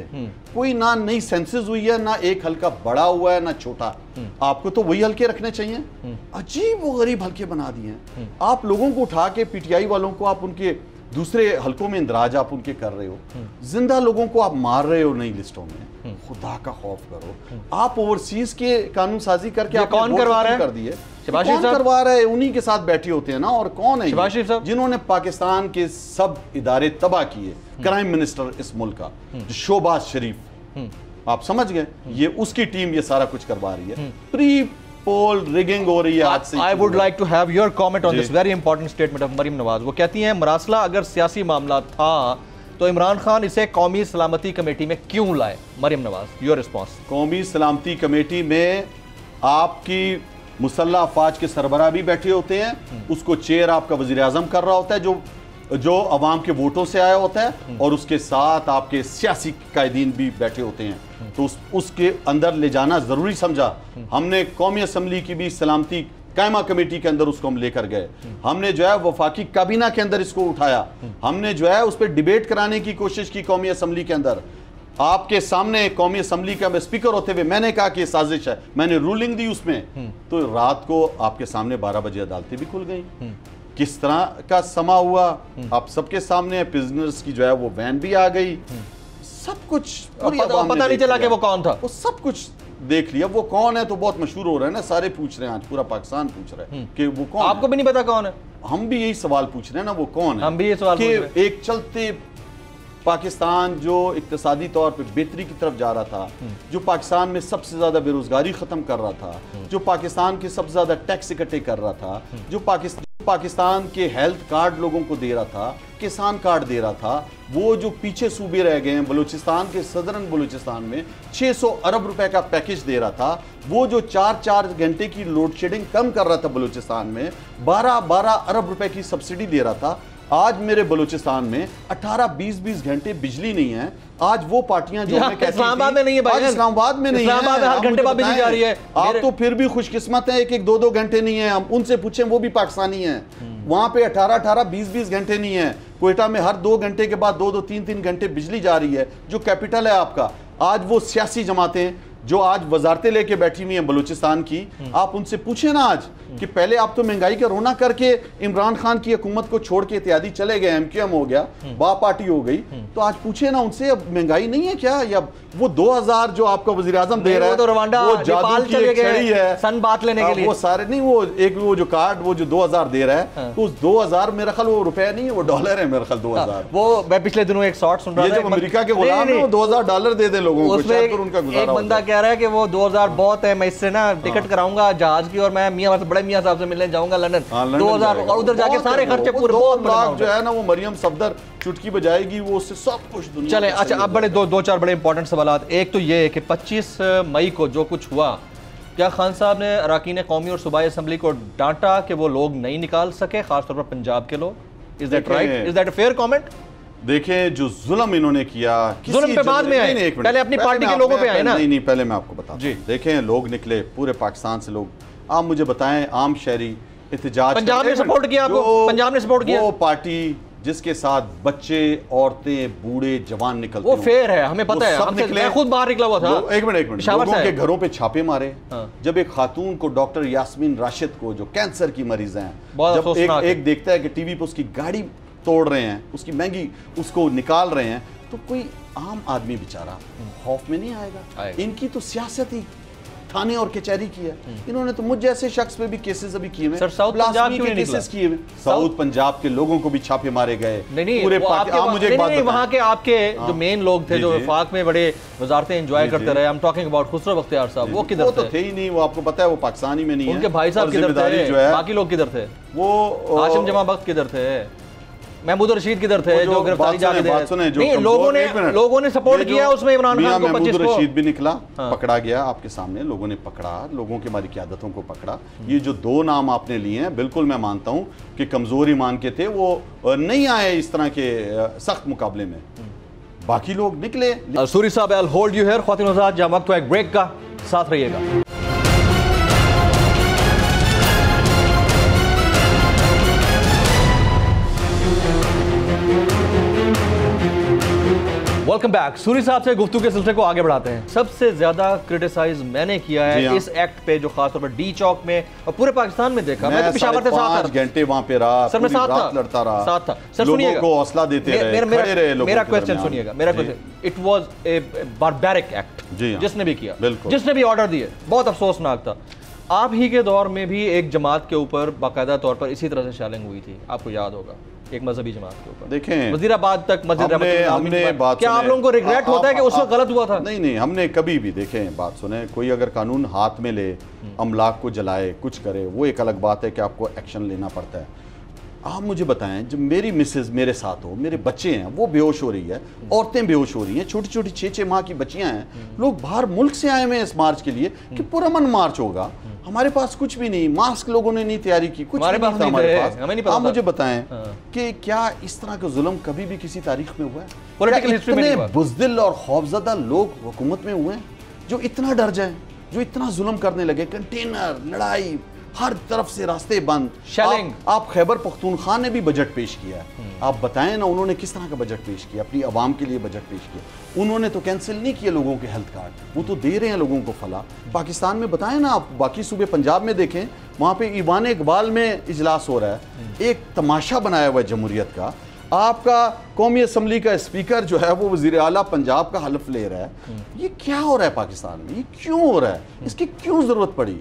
S1: कोई ना नई सेंसस हुई है, ना एक हल्का बड़ा हुआ है, ना छोटा। आपको तो वही हल्के रखने चाहिए। अजीब वो गरीब हल्के बना दिए हैं। आप लोगों को उठा के PTI वालों को आप उनके दूसरे हलकों में इंदराज आप उनके कर रहे हो, जिंदा लोगों को आप मार रहे हो नई लिस्टों में। खुदा का खौफ करो। आप ओवरसीज के कानून साजी करके आप
S2: कौन करवा रहा है?
S1: कर दिए, कौन करवा रहा है? उन्हीं के साथ बैठे होते हैं ना। और कौन है जिन्होंने पाकिस्तान के सब इदारे तबाह किए? क्राइम मिनिस्टर इस मुल्क का शोबाज शरीफ, आप समझ गए, ये उसकी टीम ये सारा कुछ करवा रही है। प्री पोल रिगिंग हो रही है आज से।
S2: I would like to have your comment on this very important statement of Maryam Nawaz. वो कहती हैं मरासला अगर सियासी मामला था तो इमरान खान इसे कौमी सलामती कमेटी में क्यों लाए? Maryam Nawaz, your response.
S1: कौमी सलामती कमेटी में आपकी मुसल्लह अफवाज के सरबराह भी बैठे होते हैं, उसको चेयर आपका वजीर आजम कर रहा होता है जो अवाम के वोटों से आया होता है, और उसके साथ आपके सियासी कायदीन भी बैठे होते हैं। तो उसके अंदर ले जाना जरूरी समझा हमने। कौमी असम्बली की भी सलामती कायमा कमेटी के अंदर उसको हम लेकर गए। हमने जो है वफाकी काबीना के अंदर इसको उठाया, हमने जो है उस पर डिबेट कराने की कोशिश की कौमी असम्बली के अंदर। आपके सामने कौमी असम्बली का स्पीकर होते हुए मैंने कहा कि ये साजिश है, मैंने रूलिंग दी उसमें। तो रात को आपके सामने 12 बजे अदालतें भी खुल गई। किस तरह का समा हुआ आप सबके सामने। प्रिजनर्स की जो है वो वैन भी आ गई, सब कुछ
S2: पता नहीं चला कि वो कौन था,
S1: वो सब कुछ देख लिया। वो कौन है तो बहुत मशहूर हो रहा है ना, सारे पूछ रहे हैं, आज पूरा पाकिस्तान पूछ रहा है कि वो कौन।
S2: आपको भी नहीं पता कौन है?
S1: हम भी यही सवाल पूछ रहे हैं ना, वो कौन है।
S2: हम भी ये सवाल पूछ रहे हैं।
S1: एक चलते पाकिस्तान जो इक्तिसादी तौर पे बेहतरी की तरफ जा रहा था, जो पाकिस्तान में सबसे ज्यादा बेरोजगारी खत्म कर रहा था, जो पाकिस्तान के सबसे ज्यादा टैक्स इकट्ठे कर रहा था, जो पाकिस्तान के हेल्थ कार्ड लोगों को दे रहा था, किसान कार्ड दे रहा था, वो जो पीछे सूबे रह गए हैं, बलूचिस्तान के सदरन बलूचिस्तान में 600 अरब रुपए का पैकेज दे रहा था, वो जो 4-4 घंटे की लोड शेडिंग कम कर रहा था बलूचिस्तान में, 12-12 अरब रुपए की सब्सिडी दे रहा था। आज मेरे बलूचिस्तान में 18-20 घंटे बिजली नहीं है। आज वो पार्टियां जो हमें कहती हैं
S2: इस्लामाबाद में नहीं है भाई,
S1: इस्लामाबाद में नहीं है,
S2: हर घंटे बाद बिजली जा रही है।
S1: आप तो फिर भी खुशकिस्मत है, 1-2 घंटे नहीं है। हम उनसे पूछें, वो भी पाकिस्तानी हैं, वहां पे 18-20 घंटे नहीं है। कोयटा में हर 2 घंटे के बाद 2-2, 3-3 घंटे बिजली जा रही है, जो कैपिटल है आपका। आज वो सियासी जमातें जो आज वजारतें लेके बैठी हुई हैं बलूचिस्तान की, आप उनसे पूछे ना आज कि पहले आप तो महंगाई का रोना करके इमरान खान की हुकूमत को छोड़ के इत्यादि चले गए, MQM हो गया, बा पार्टी हो गई, तो आज पूछे ना उनसे अब महंगाई नहीं है क्या? या वो 2000 जो आपका वजीर आजम दे रहा है,
S2: तो रवांडा
S1: वो जादू की एक छड़ी है
S2: सन बात लेने के लिए,
S1: वो सारे नहीं, वो एक वो जो कार्ड वो जो 2000 दे रहा है, तो उस 2000 मेरा ख्याल वो रुपए नहीं है, वो डॉलर है मेरा ख्याल 2000।
S2: वो मैं पिछले दिनों एक शॉर्ट सुन रहा था,
S1: जो अमेरिका के गुलाम है वो 2000 डॉलर दे दे लोगों को, शायद फिर उनका गुजारा।
S2: एक बंदा कह रहा है कि वो 2000 बहुत है, मैं इससे ना टिकट कराऊंगा जहाज की और मैं मियां बड़े मियां साहब से मिलने जाऊंगा लंदन, 2000 और उधर जाके सारे खर्चे पूरे
S1: 2 लाख जो है ना, वो मरियम सफदर चुटकी बजाएगी, वो उससे सब कुछ दुनिया।
S2: चले अच्छा, अब बड़े 2-4 बड़े इंपॉर्टेंट सवाल। एक तो ये है कि 25 मई को जो कुछ हुआ, क्या खान साहब ने अरकान कौमी और सूबाई असम्बली को डांटा कि वो लोग नहीं निकाल सके, खासतौर पर पंजाब के लोग? Is that right? Is that a fair comment?
S1: देखें जो जुल्म इन्होंने किया,
S2: जुल्म पे बाद में आए, पहले अपनी पार्टी के लोगों पे आए ना।
S1: नहीं, पहले मैं आपको बताता हूं। देखें लोग निकले पूरे पाकिस्तान से लोग, आप मुझे बताएं आम शहरी एहतजाज,
S2: पंजाब ने सपोर्ट किया आपको? पंजाब ने सपोर्ट किया?
S1: वो पार्टी जिसके साथ बच्चे, औरतें, बूढ़े, जवान निकलते
S2: वो फेयर है, हमें पता है, मैं खुद बाहर निकला हुआ था।
S1: एक मिनट, लोगों के घरों पे छापे मारे। जब एक खातून को, डॉक्टर यास्मीन राशिद को, जो कैंसर की मरीज हैं, जब एक देखता है कि टीवी पे उसकी गाड़ी तोड़ रहे हैं, उसकी महंगी उसको निकाल रहे हैं, तो कोई आम आदमी बेचारा खौफ में नहीं आएगा। इनकी तो सियासत ही थाने और कचहरी की है। इन्होंने तो मुझ जैसे शख्स पे भी केसेस अभी किए हुए, केसेस किए हुए। साउथ पंजाब के लोगों को भी छापे मारे गए।
S2: पूरे वहाँ के आपके जो मेन लोग थे, जो वफाक में बड़े वजारतें एंजॉय करते रहे, I am talking about Khusro Bakhtiyar साहब, वो किधर
S1: तो थे ही नहीं। वो आपको पता है, वो पाकिस्तानी में नहीं है।
S2: उनके भाई साहब किधर थे, बाकी लोग किधर थे, वो हाशिम जमा बख्त किधर थे, महमूद रशीद किधर थे, जो गिरफ्तारी जाके दे नहीं, लोगों ने सपोर्ट किया उसमें इमरान खान को।
S1: महमूद रशीद भी निकला, पकड़ा गया आपके सामने, लोगों ने पकड़ा, लोगों की हमारी क़यादतों को पकड़ा। ये जो दो नाम आपने लिए हैं, बिल्कुल मैं मानता हूं कि कमजोर ईमान के थे, वो नहीं आए इस तरह के सख्त मुकाबले में, बाकी लोग निकले।
S2: Suri sahab, I will hold you here. ख्वातीन हज़रात, जब वक्त एक ब्रेक का, साथ रहिएगा। Welcome back. सूरी साहब से गुफ्तगू के सिलसिले को आगे बढ़ाते हैं। सबसे ज्यादा क्रिटिसाइज मैंने किया है इस एक्ट पे, जो खासतौर पर डी चौक में और पूरे पाकिस्तान में देखा। मैं तो पेशावर से 5
S1: घंटे वहां पे रहा,
S2: सर मैं साथ
S1: लड़ता रहा,
S2: साथ था सर।
S1: लोगों को हौसला देते रहे, खड़े रहे लोगों।
S2: मेरा क्वेश्चन सुनिएगा, मेरा question, it was a barbaric act जिसने भी किया, जिसने भी ऑर्डर दिए, बहुत अफसोसनाक था। आप ही के दौर में भी एक जमात के ऊपर बाकायदा तौर पर इसी तरह से शैलिंग हुई थी, आपको याद होगा, एक मजहबी जमात के ऊपर।
S1: देखें,
S2: वजीराबाद तक मस्जिद
S1: हमने बात,
S2: क्या आप लोगों को रिग्रेट होता है कि उस वक्त गलत हुआ था?
S1: नहीं, हमने कभी भी, देखें बात सुने, कोई अगर कानून हाथ में ले, अमलाक को जलाए, कुछ करे, वो एक अलग बात है कि आपको एक्शन लेना पड़ता है। आप मुझे बताएं, जब मेरी मिसेज मेरे साथ हो, मेरे बच्चे हैं, वो बेहोश हो रही है, औरतें बेहोश हो रही हैं, छोटी छोटी 6-6 माह की बच्चियां हैं, लोग बाहर मुल्क से आए हुए हैं इस मार्च के लिए कि पुरअमन मार्च होगा, हमारे पास कुछ भी नहीं, मास्क लोगों ने नहीं तैयारी की, कुछ नहीं था हमारे पास। आप मुझे बताएं कि क्या इस तरह का जुल्म कभी भी किसी तारीख में हुआ है? पॉलिटिकल हिस्ट्री में इतने बुज़दिल और खौफज़दा लोग हुकूमत में हुए हैं जो इतना डर जाए, जो इतना जुल्म करने लगे, कंटेनर, लड़ाई, हर तरफ से रास्ते बंद, शेलिंग। आप खैबर पख्तूनख्वा ने भी बजट पेश किया है, आप बताएं ना उन्होंने किस तरह का बजट पेश किया, अपनी आवाम के लिए बजट पेश किया। उन्होंने तो कैंसिल नहीं किए लोगों के हेल्थ कार्ड, वो तो दे रहे हैं लोगों को फला। पाकिस्तान में बताएं ना आप, बाकी सूबे पंजाब में देखें, वहाँ पे ईवान इकबाल में इजलास हो रहा है, एक तमाशा बनाया हुआ है जमहूरियत का। आपका कौमी असम्बली का स्पीकर जो है वो वज़ीर आला पंजाब का हल्फ ले रहा है। ये क्या हो रहा है पाकिस्तान में? ये क्यों हो रहा है? इसकी क्यों ज़रूरत पड़ी?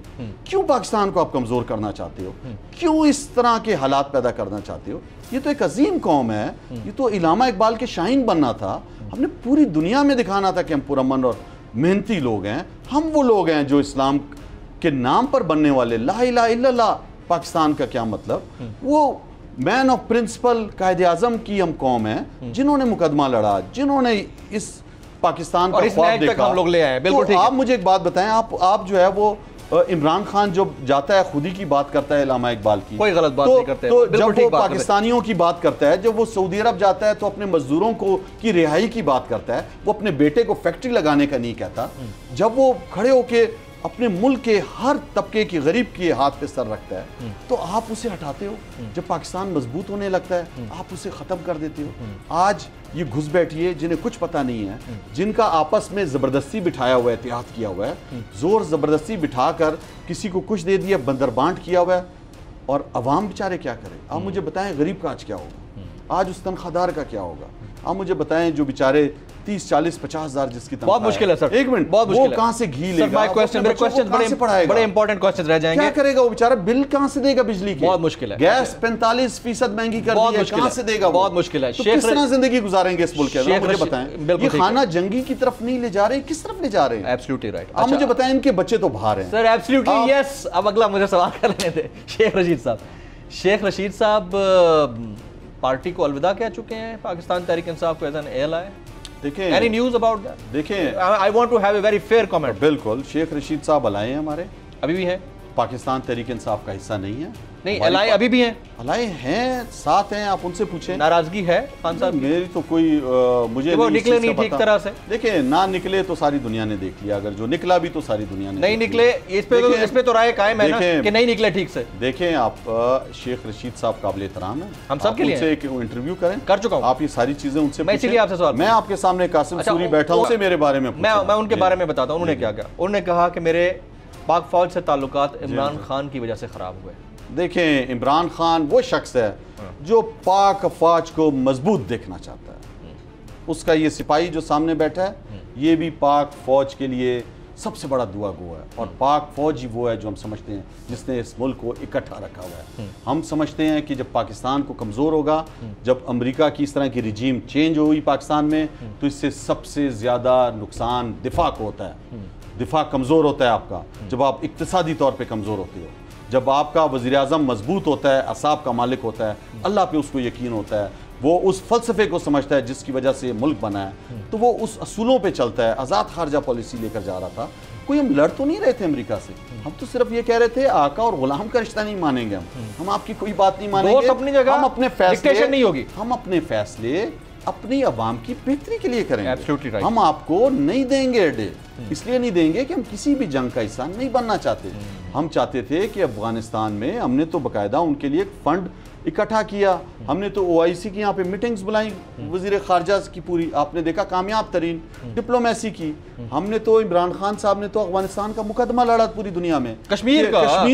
S1: क्यों पाकिस्तान को आप कमज़ोर करना चाहते हो? क्यों इस तरह के हालात पैदा करना चाहते हो? ये तो एक अजीम कौम है, ये तो इलामा इकबाल के शाहीन बनना था, हमने पूरी दुनिया में दिखाना था कि हम पुरअमन और मेहनती लोग हैं। हम वो लोग हैं जो इस्लाम के नाम पर बनने वाले, ला इलाहा इल्लल्लाह, पाकिस्तान का क्या मतलब, वो मैन ऑफ प्रिंसिपल कायदे आजम की हम कौम है जिन्होंने मुकदमा लड़ा, जिन्होंने इस पाकिस्तान का ख्वाब देखा।
S2: हम लोग ले आए। बिल्कुल ठीक है।
S1: आप मुझे एक बात बताएं, आप जो है वो इमरान खान जो जाता है खुद ही की बात करता है इलामा इकबाल की,
S2: कोई गलत बात नहीं करते।
S1: तो जब वो पाकिस्तानियों की बात करता है, जब वो सऊदी अरब जाता है तो अपने मजदूरों को की रिहाई की बात करता है, वो अपने बेटे को फैक्ट्री लगाने का नहीं कहता। जब वो खड़े होके अपने मुल्क के हर तबके की गरीब के हाथ पे सर रखता है, तो आप उसे हटाते हो। जब पाकिस्तान मजबूत होने लगता है आप उसे ख़त्म कर देते हो। आज ये घुस बैठिए जिन्हें कुछ पता नहीं है, जिनका आपस में ज़बरदस्ती बिठाया हुआ है, इत्तेहाद किया हुआ है, ज़ोर ज़बरदस्ती बिठाकर किसी को कुछ दे दिया, बंदरबांट किया हुआ है, और अवाम बेचारे क्या करें? आप मुझे बताएं गरीब का आज क्या होगा, आज उस तनख्वाहदार का क्या होगा? आप मुझे बताएं जो बेचारे 30, 40, 50 हज़ार जिसकी
S2: बहुत मुश्किल है सर।
S1: एक मिनट,
S2: बहुत मुश्किल है।
S1: कहां से घी लेगा?
S2: मेरे क्वेश्चन बड़े इंपॉर्टेंट क्वेश्चन रह जाएंगे।
S1: क्या करेगा वो बेचारा? बिल कहां से देगा बिजली के?
S2: बहुत मुश्किल है।
S1: गैस 45% महंगी कर दी है, कहां से देगा?
S2: बहुत मुश्किल है।
S1: तो किस तरह जिंदगी गुजारेंगे इस मुल्क के अंदर? मुझे बताएं, ये खाना जंगी की तरफ नहीं ले जा रहे, किस तरफ ले जा रहे हैं?
S2: Absolutely right.
S1: आप मुझे बताएं, इनके बच्चे तो बाहर हैं
S2: सर। Absolutely yes. अब अगला मुझे सवाल करने थे। शेख रशीद साहब पार्टी को अलविदा कह चुके हैं, पाकिस्तान तहरीक इंसाफ को एज एन एएलआई।
S1: देखें,
S2: एनी न्यूज़ अबाउट दैट?
S1: देखें,
S2: I want to have a very fair comment.
S1: बिल्कुल, शेख रशीद साहब अलाए हैं हमारे,
S2: अभी भी है,
S1: पाकिस्तान तहरीक इंसाफ का हिस्सा नहीं है।
S2: नहीं, अलाई अभी भी हैं,
S1: अलाई हैं, साथ हैं, आप उनसे पूछें।
S2: नाराजगी है खान साहब की?
S1: मेरी तो कोई मुझे
S2: वो
S1: नहीं,
S2: निकले नहीं ठीक तरह से।
S1: देखिए, ना निकले तो सारी दुनिया ने देख लिया, अगर जो निकला भी तो सारी दुनिया ने
S2: नहीं निकले, इस पे तो राय कायम है ना कि नहीं निकले ठीक से।
S1: देखें आप, शेख रशीद साहब काबिल एहतराम है,
S2: हम सब के लिए
S1: उनसे एक इंटरव्यू करें,
S2: कर चुका हूं
S1: आप ये सारी चीजें उनसे
S2: मैं इसीलिए आपसे सवाल,
S1: मैं आपके सामने कासिम सूरी बैठा हूं, उनसे मेरे बारे में
S2: मैं उनके बारे में बताता हूं। उन्होंने क्या कहा? उन्होंने कहा कि मेरे पाक फौज से ताल्लुकात इमरान खान की वजह से खराब हुए।
S1: देखें, इमरान खान वो शख्स है जो पाक फौज को मजबूत देखना चाहता है। उसका ये सिपाही जो सामने बैठा है, ये भी पाक फौज के लिए सबसे बड़ा दुआ गो है, और पाक फौज ही वो है जो हम समझते हैं जिसने इस मुल्क को इकट्ठा रखा हुआ है। हम समझते हैं कि जब पाकिस्तान को कमज़ोर होगा, जब अमेरिका की इस तरह की रिजीम चेंज हुई पाकिस्तान में, तो इससे सबसे ज़्यादा नुकसान दिफा को होता है। दिफा कमज़ोर होता है आपका जब आप इक्तिसादी तौर पर कमज़ोर होते हो, जब आपका वज़ीर-ए-आज़म मजबूत होता है, असाब का मालिक होता है, अल्लाह पे उसको यकीन होता है, वो उस फ़लसफ़े को समझता है जिसकी वजह से मुल्क बना है, तो वो उस असूलों पे चलता है। आज़ाद खारजा पॉलिसी लेकर जा रहा था। कोई हम लड़ तो नहीं रहे थे अमेरिका से, हम तो सिर्फ ये कह रहे थे आका और गुलाम का रिश्ता नहीं मानेंगे, हम आपकी कोई बात नहीं मानेंगे,
S2: अपनी जगह,
S1: हम अपने फैसले
S2: नहीं होगी,
S1: हम अपने फैसले अपनी आवाम की बेहतरी के लिए करेंगे।
S2: right.
S1: हम आपको नहीं देंगे अड्डे, इसलिए नहीं देंगे कि हम किसी भी जंग का हिस्सा नहीं बनना चाहते। हम चाहते थे कि अफगानिस्तान में, हमने तो बाकायदा उनके लिए एक फंड इकट्ठा किया, हमने तो OIC की यहाँ पे मीटिंग्स बुलाई, वजीर खारजा की पूरी आपने देखा कामयाब तरीन डिप्लोमेसी की। हमने तो इमरान खान साहब ने तो अफगानिस्तान का मुकदमा लड़ा पूरी दुनिया में,
S2: कश्मीर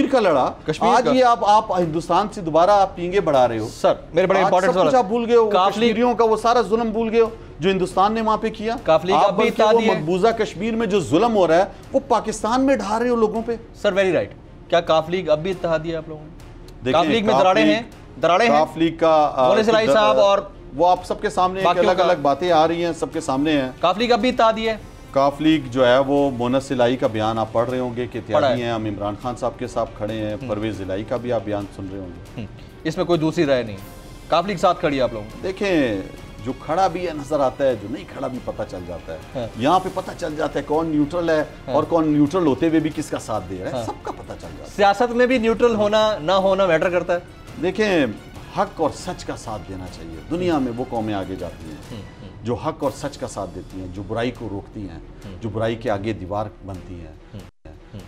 S2: का लड़ा।
S1: आज ये आप हिंदुस्तान से दोबारा आप पींगे बढ़ा रहे हो
S2: सर, मेरे बड़े इंपॉर्टेंट सवाल
S1: आप भूल गए हो, कश्मीरियों का वो सारा जुल्म भूल गए हो जो हिंदुस्तान ने वहां पे किया। मकबूजा कश्मीर में जो जुल्म हो रहा है वो पाकिस्तान में ढा रहे हो लोगों पे।
S2: सर वेरी राइट, क्या काफ लीग अब भी इत्तेहादी है आप लोगों ने? काफ लीग में दरारें हैं,
S1: काफ लीग का
S2: सिलाई साहब और
S1: वो आप सबके सामने अलग अलग बातें आ रही हैं, सबके सामने हैं।
S2: काफ लीग अब भी इत्तेहादी है?
S1: काफ लीग जो है वो मोनस इलाई का बयान आप पढ़ रहे होंगे कि इत्तेहादी हैं, हम इमरान खान साहब के साथ खड़े हैं, परवेज इलाई का भी आप बयान सुन रहे होंगे।
S2: इसमें कोई दूसरी राय नहीं, काफ लीग साथ खड़ी है आप लोग?
S1: देखें, जो खड़ा भी है नजर आता है, जो नहीं खड़ा भी पता चल जाता है। यहाँ पे पता चल जाता है कौन न्यूट्रल है और कौन न्यूट्रल होते हुए भी किसका साथ दे रहा है, सबका पता चल जाता है।
S2: सियासत में भी न्यूट्रल होना ना होना मैटर करता है।
S1: देखें, हक और सच का साथ देना चाहिए। दुनिया में वो कौमें आगे जाती हैं जो हक और सच का साथ देती हैं, जो बुराई को रोकती हैं, जो बुराई के आगे दीवार बनती हैं,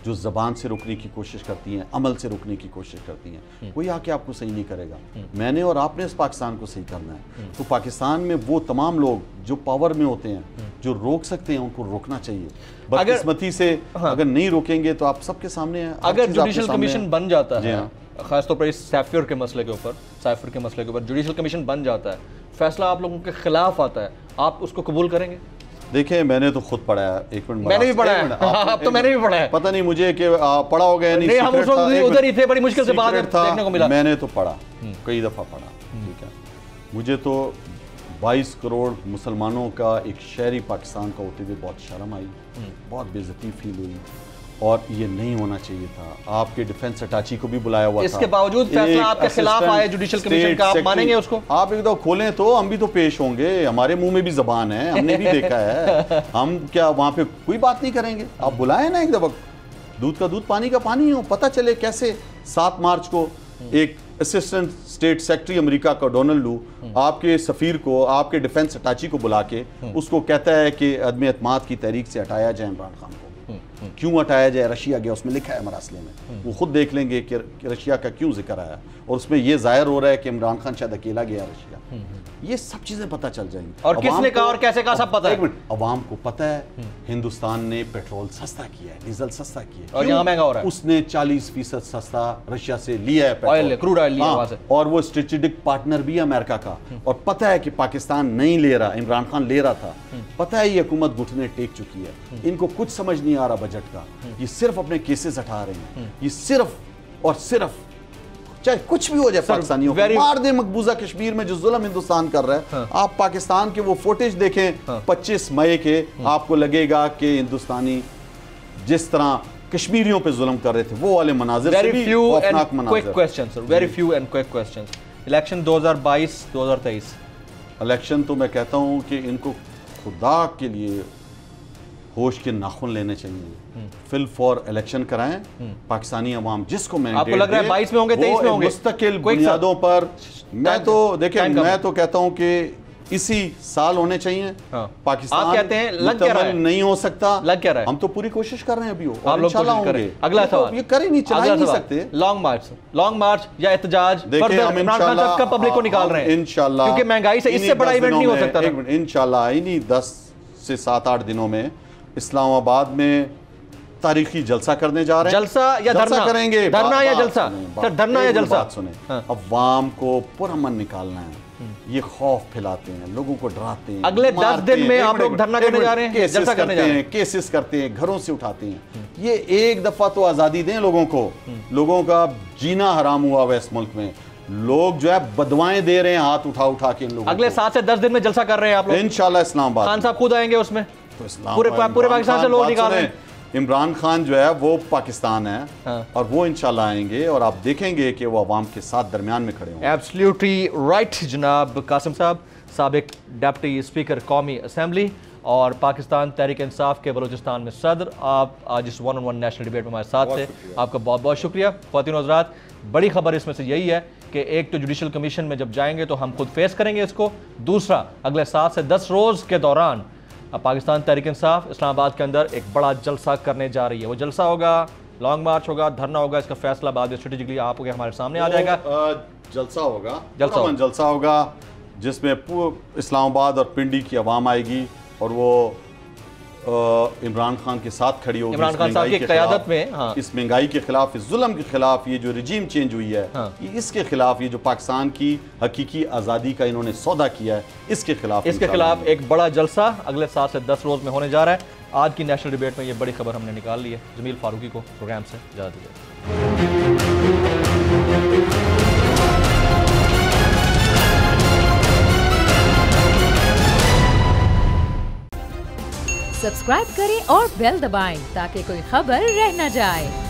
S1: जो ज़बान से रोकने की कोशिश करती हैं, अमल से रोकने की कोशिश करती हैं। कोई आके आपको सही नहीं करेगा, मैंने और आपने इस पाकिस्तान को सही करना है। तो पाकिस्तान में वो तमाम लोग जो पावर में होते हैं, जो रोक सकते हैं, उनको रोकना चाहिए। बदकिस्मती से अगर नहीं रोकेंगे तो आप सबके सामने है।
S2: अगर जुडिशल कमीशन बन जाता है, खासतौर पर इस सैफिर के मसले के ऊपर जुडिशल कमीशन बन जाता है, फैसला आप लोगों के खिलाफ आता है, आप उसको कबूल करेंगे?
S1: देखिए, मैंने तो खुद पढ़ा है, एक मिनट
S2: मैंने भी पढ़ा है, अब तो मैंने भी पढ़ा है,
S1: पता नहीं मुझे कि पढ़ा हो गया
S2: नहीं, हम उस वक्त उधर ही थे, बड़ी मुश्किल से बात देखने को मिला।
S1: मैंने तो पढ़ा, कई दफा पढ़ा, ठीक है। मुझे तो 22 करोड़ मुसलमानों का एक शहरी पाकिस्तान का होते हुए बहुत शर्म आई, बहुत बेइज्जती फील हुई, और ये नहीं होना चाहिए था। आपके डिफेंस अटैची को भी बुलाया हुआ था,
S2: इसके बावजूद फैसला आपके खिलाफ आया जुडिशल कमीशन का, आप मानेंगे उसको?
S1: आप एक दफा खोलें तो हम भी तो पेश होंगे, हमारे मुंह में भी जबान है, हमने भी देखा है। हम क्या वहां पे कोई बात नहीं करेंगे? आप बुलाए ना एक दफा, दूध का दूध पानी का पानी हो, पता चले कैसे 7 मार्च को एक असिस्टेंट स्टेट सेक्रेटरी अमेरिका का डोनाल्ड लू आपके सफीर को, आपके डिफेंस अटैची को बुला के उसको कहता है कि अदम एतमाद की तहरीक से हटाया जाए इमरान खान को। क्यों हटाया जाए? रशिया गया, उसमें लिखा है मरासले में, वो खुद देख लेंगे कि रशिया का क्यों जिक्र आया, और उसमें यह जाहिर हो रहा है कि इमरान खान शायद अकेला गया रशिया। ये सब चीजें पता चल जाएंगी।
S2: और किसने कहा और कैसे कहा सब पता है।
S1: अवाम को पता है हिंदुस्तान ने पेट्रोल सस्ता किया है, डीजल सस्ता किया है,
S2: और यहाँ महंगा हो रहा है।
S1: उसने 40% सस्ता रशिया से लिया है
S2: ऑयल, क्रूड ऑयल लिया वहां से,
S1: और वो स्ट्रेटेजिक पार्टनर भी है अमेरिका का, और पता है कि पाकिस्तान नहीं ले रहा, इमरान खान ले रहा था। पता है ये हुकूमत घुटने टेक चुकी है, इनको कुछ समझ नहीं आ रहा बजट का, ये सिर्फ अपने केसेस हटा रहे हैं, ये सिर्फ और सिर्फ चाहे कुछ भी हो जाए पाकिस्तानियों को मार दे। मकबूजा कश्मीर में जो जुल्म हिंदुस्तान कर रहा है, आप पाकिस्तान के वो फुटेज देखें 25 मई के, आपको लगेगा कि हिंदुस्तानी जिस तरह कश्मीरियों पे जुल्म कर रहे थे वो वाले मनाजिर से भी खौफनाक मनाजिर।
S2: Quick question sir, very few and quick questions. Election 2022-2023,
S1: election तो मैं कहता हूं कि इनको खुदा के लिए होश के नाखून लेने चाहिए, फिल फॉर इलेक्शन कराएं, पाकिस्तानी अवाम जिसको मैंडेट
S2: आपको लग रहा है 22 में होंगे, 23 में होंगे,
S1: मुस्तकिल बुनियादों पर। मैं तो देखिए, मैं तो कहता हूं कि इसी साल होने चाहिए। पाकिस्तान
S2: आप कहते हैं लग क्या रहा है,
S1: नहीं हो सकता,
S2: लग क्या रहा है?
S1: हम तो पूरी कोशिश कर रहे हैं अभी,
S2: आप लोग कोशिश करें। अगला सवाल,
S1: ये कर ही नहीं, चला ही नहीं सकते।
S2: लॉन्ग मार्च या एहतजाज,
S1: देखिए हम इंशाल्लाह
S2: कब पब्लिक को निकाल रहे हैं
S1: इंशाल्लाह,
S2: क्योंकि महंगाई से इससे बड़ा इवेंट नहीं हो सकता ना।
S1: इंशाल्लाह इन्हीं 10 से 7-8 दिनों में इस्लामाबाद में तारीखी जलसा करने जा रहे हैं।
S2: जलसा या धरना
S1: करेंगे,
S2: धरना या जलसा, धरना या जलसा।
S1: बात सुने, अवाम को पुरअमन निकालना है, ये खौफ फैलाते हैं, लोगों को डराते हैं।
S2: अगले 10 दिन में आप लोग धरना करने जा रहे हैं, जलसा करने जा रहे हैं,
S1: केसेस करते हैं, घरों से उठाते हैं। ये एक दफा तो आजादी दें लोगों को, लोगों का जीना हराम हुआ हुआ इस मुल्क में। लोग जो है बदवाएं दे रहे हैं हाथ उठा उठा के इन लोगों।
S2: अगले 7 से 10 दिन में जलसा कर रहे हैं आप लोग
S1: इंशाल्लाह इस्लामाबाद।
S2: खान साहब खुद आएंगे उसमें,
S1: तो
S2: पूरे पाकिस्तान से लोग निकाल रहे हैं।
S1: इमरान खान जो है वो पाकिस्तान है, और वो इंशाल्लाह आएंगे और आप देखेंगे कि वो अवाम के साथ दरमियान में खड़े होंगे।
S2: एब्सोल्युटली राइट जनाब कासिम साहब, साबिक डिप्टी स्पीकर कौमी असम्बली और पाकिस्तान तहरीक इंसाफ के बलूचिस्तान में सदर, आप आज इस 1-on-1 नेशनल डिबेट में हमारे साथ थे, आपका बहुत बहुत शुक्रिया। ख्वातीन और हज़रात, बड़ी खबर इसमें से यही है कि एक तो जुडिशल कमीशन में जब जाएंगे तो हम खुद फेस करेंगे इसको, दूसरा अगले 7 से 10 रोज़ के दौरान पाकिस्तान तहरीक इंसाफ इस्लामाबाद के अंदर एक बड़ा जलसा करने जा रही है। वो जलसा होगा, लॉन्ग मार्च होगा, धरना होगा, इसका फैसला बाद में स्ट्रेटेजिकली आपके हमारे सामने आ जाएगा।
S1: जलसा होगा जिसमें इस्लामाबाद और पिंडी की आवाम आएगी और वो इमरान खान के साथ खड़ी होगी,
S2: इमरान खान साहब की क़यादत में।
S1: इस महंगाई के खिलाफ, इस जुल्म के खिलाफ, ये जो रिजीम चेंज हुई है, इसके खिलाफ, ये जो पाकिस्तान की हकीकी आज़ादी का इन्होंने सौदा किया है, इसके खिलाफ
S2: एक बड़ा जलसा अगले 7 से 10 रोज में होने जा रहा है। आज की नेशनल डिबेट में ये बड़ी खबर हमने निकाल ली है। जमील फारूकी को प्रोग्राम से इजाज़त दीजिए।
S3: सब्सक्राइब करें और बेल दबाएं ताकि कोई खबर रह न जाए।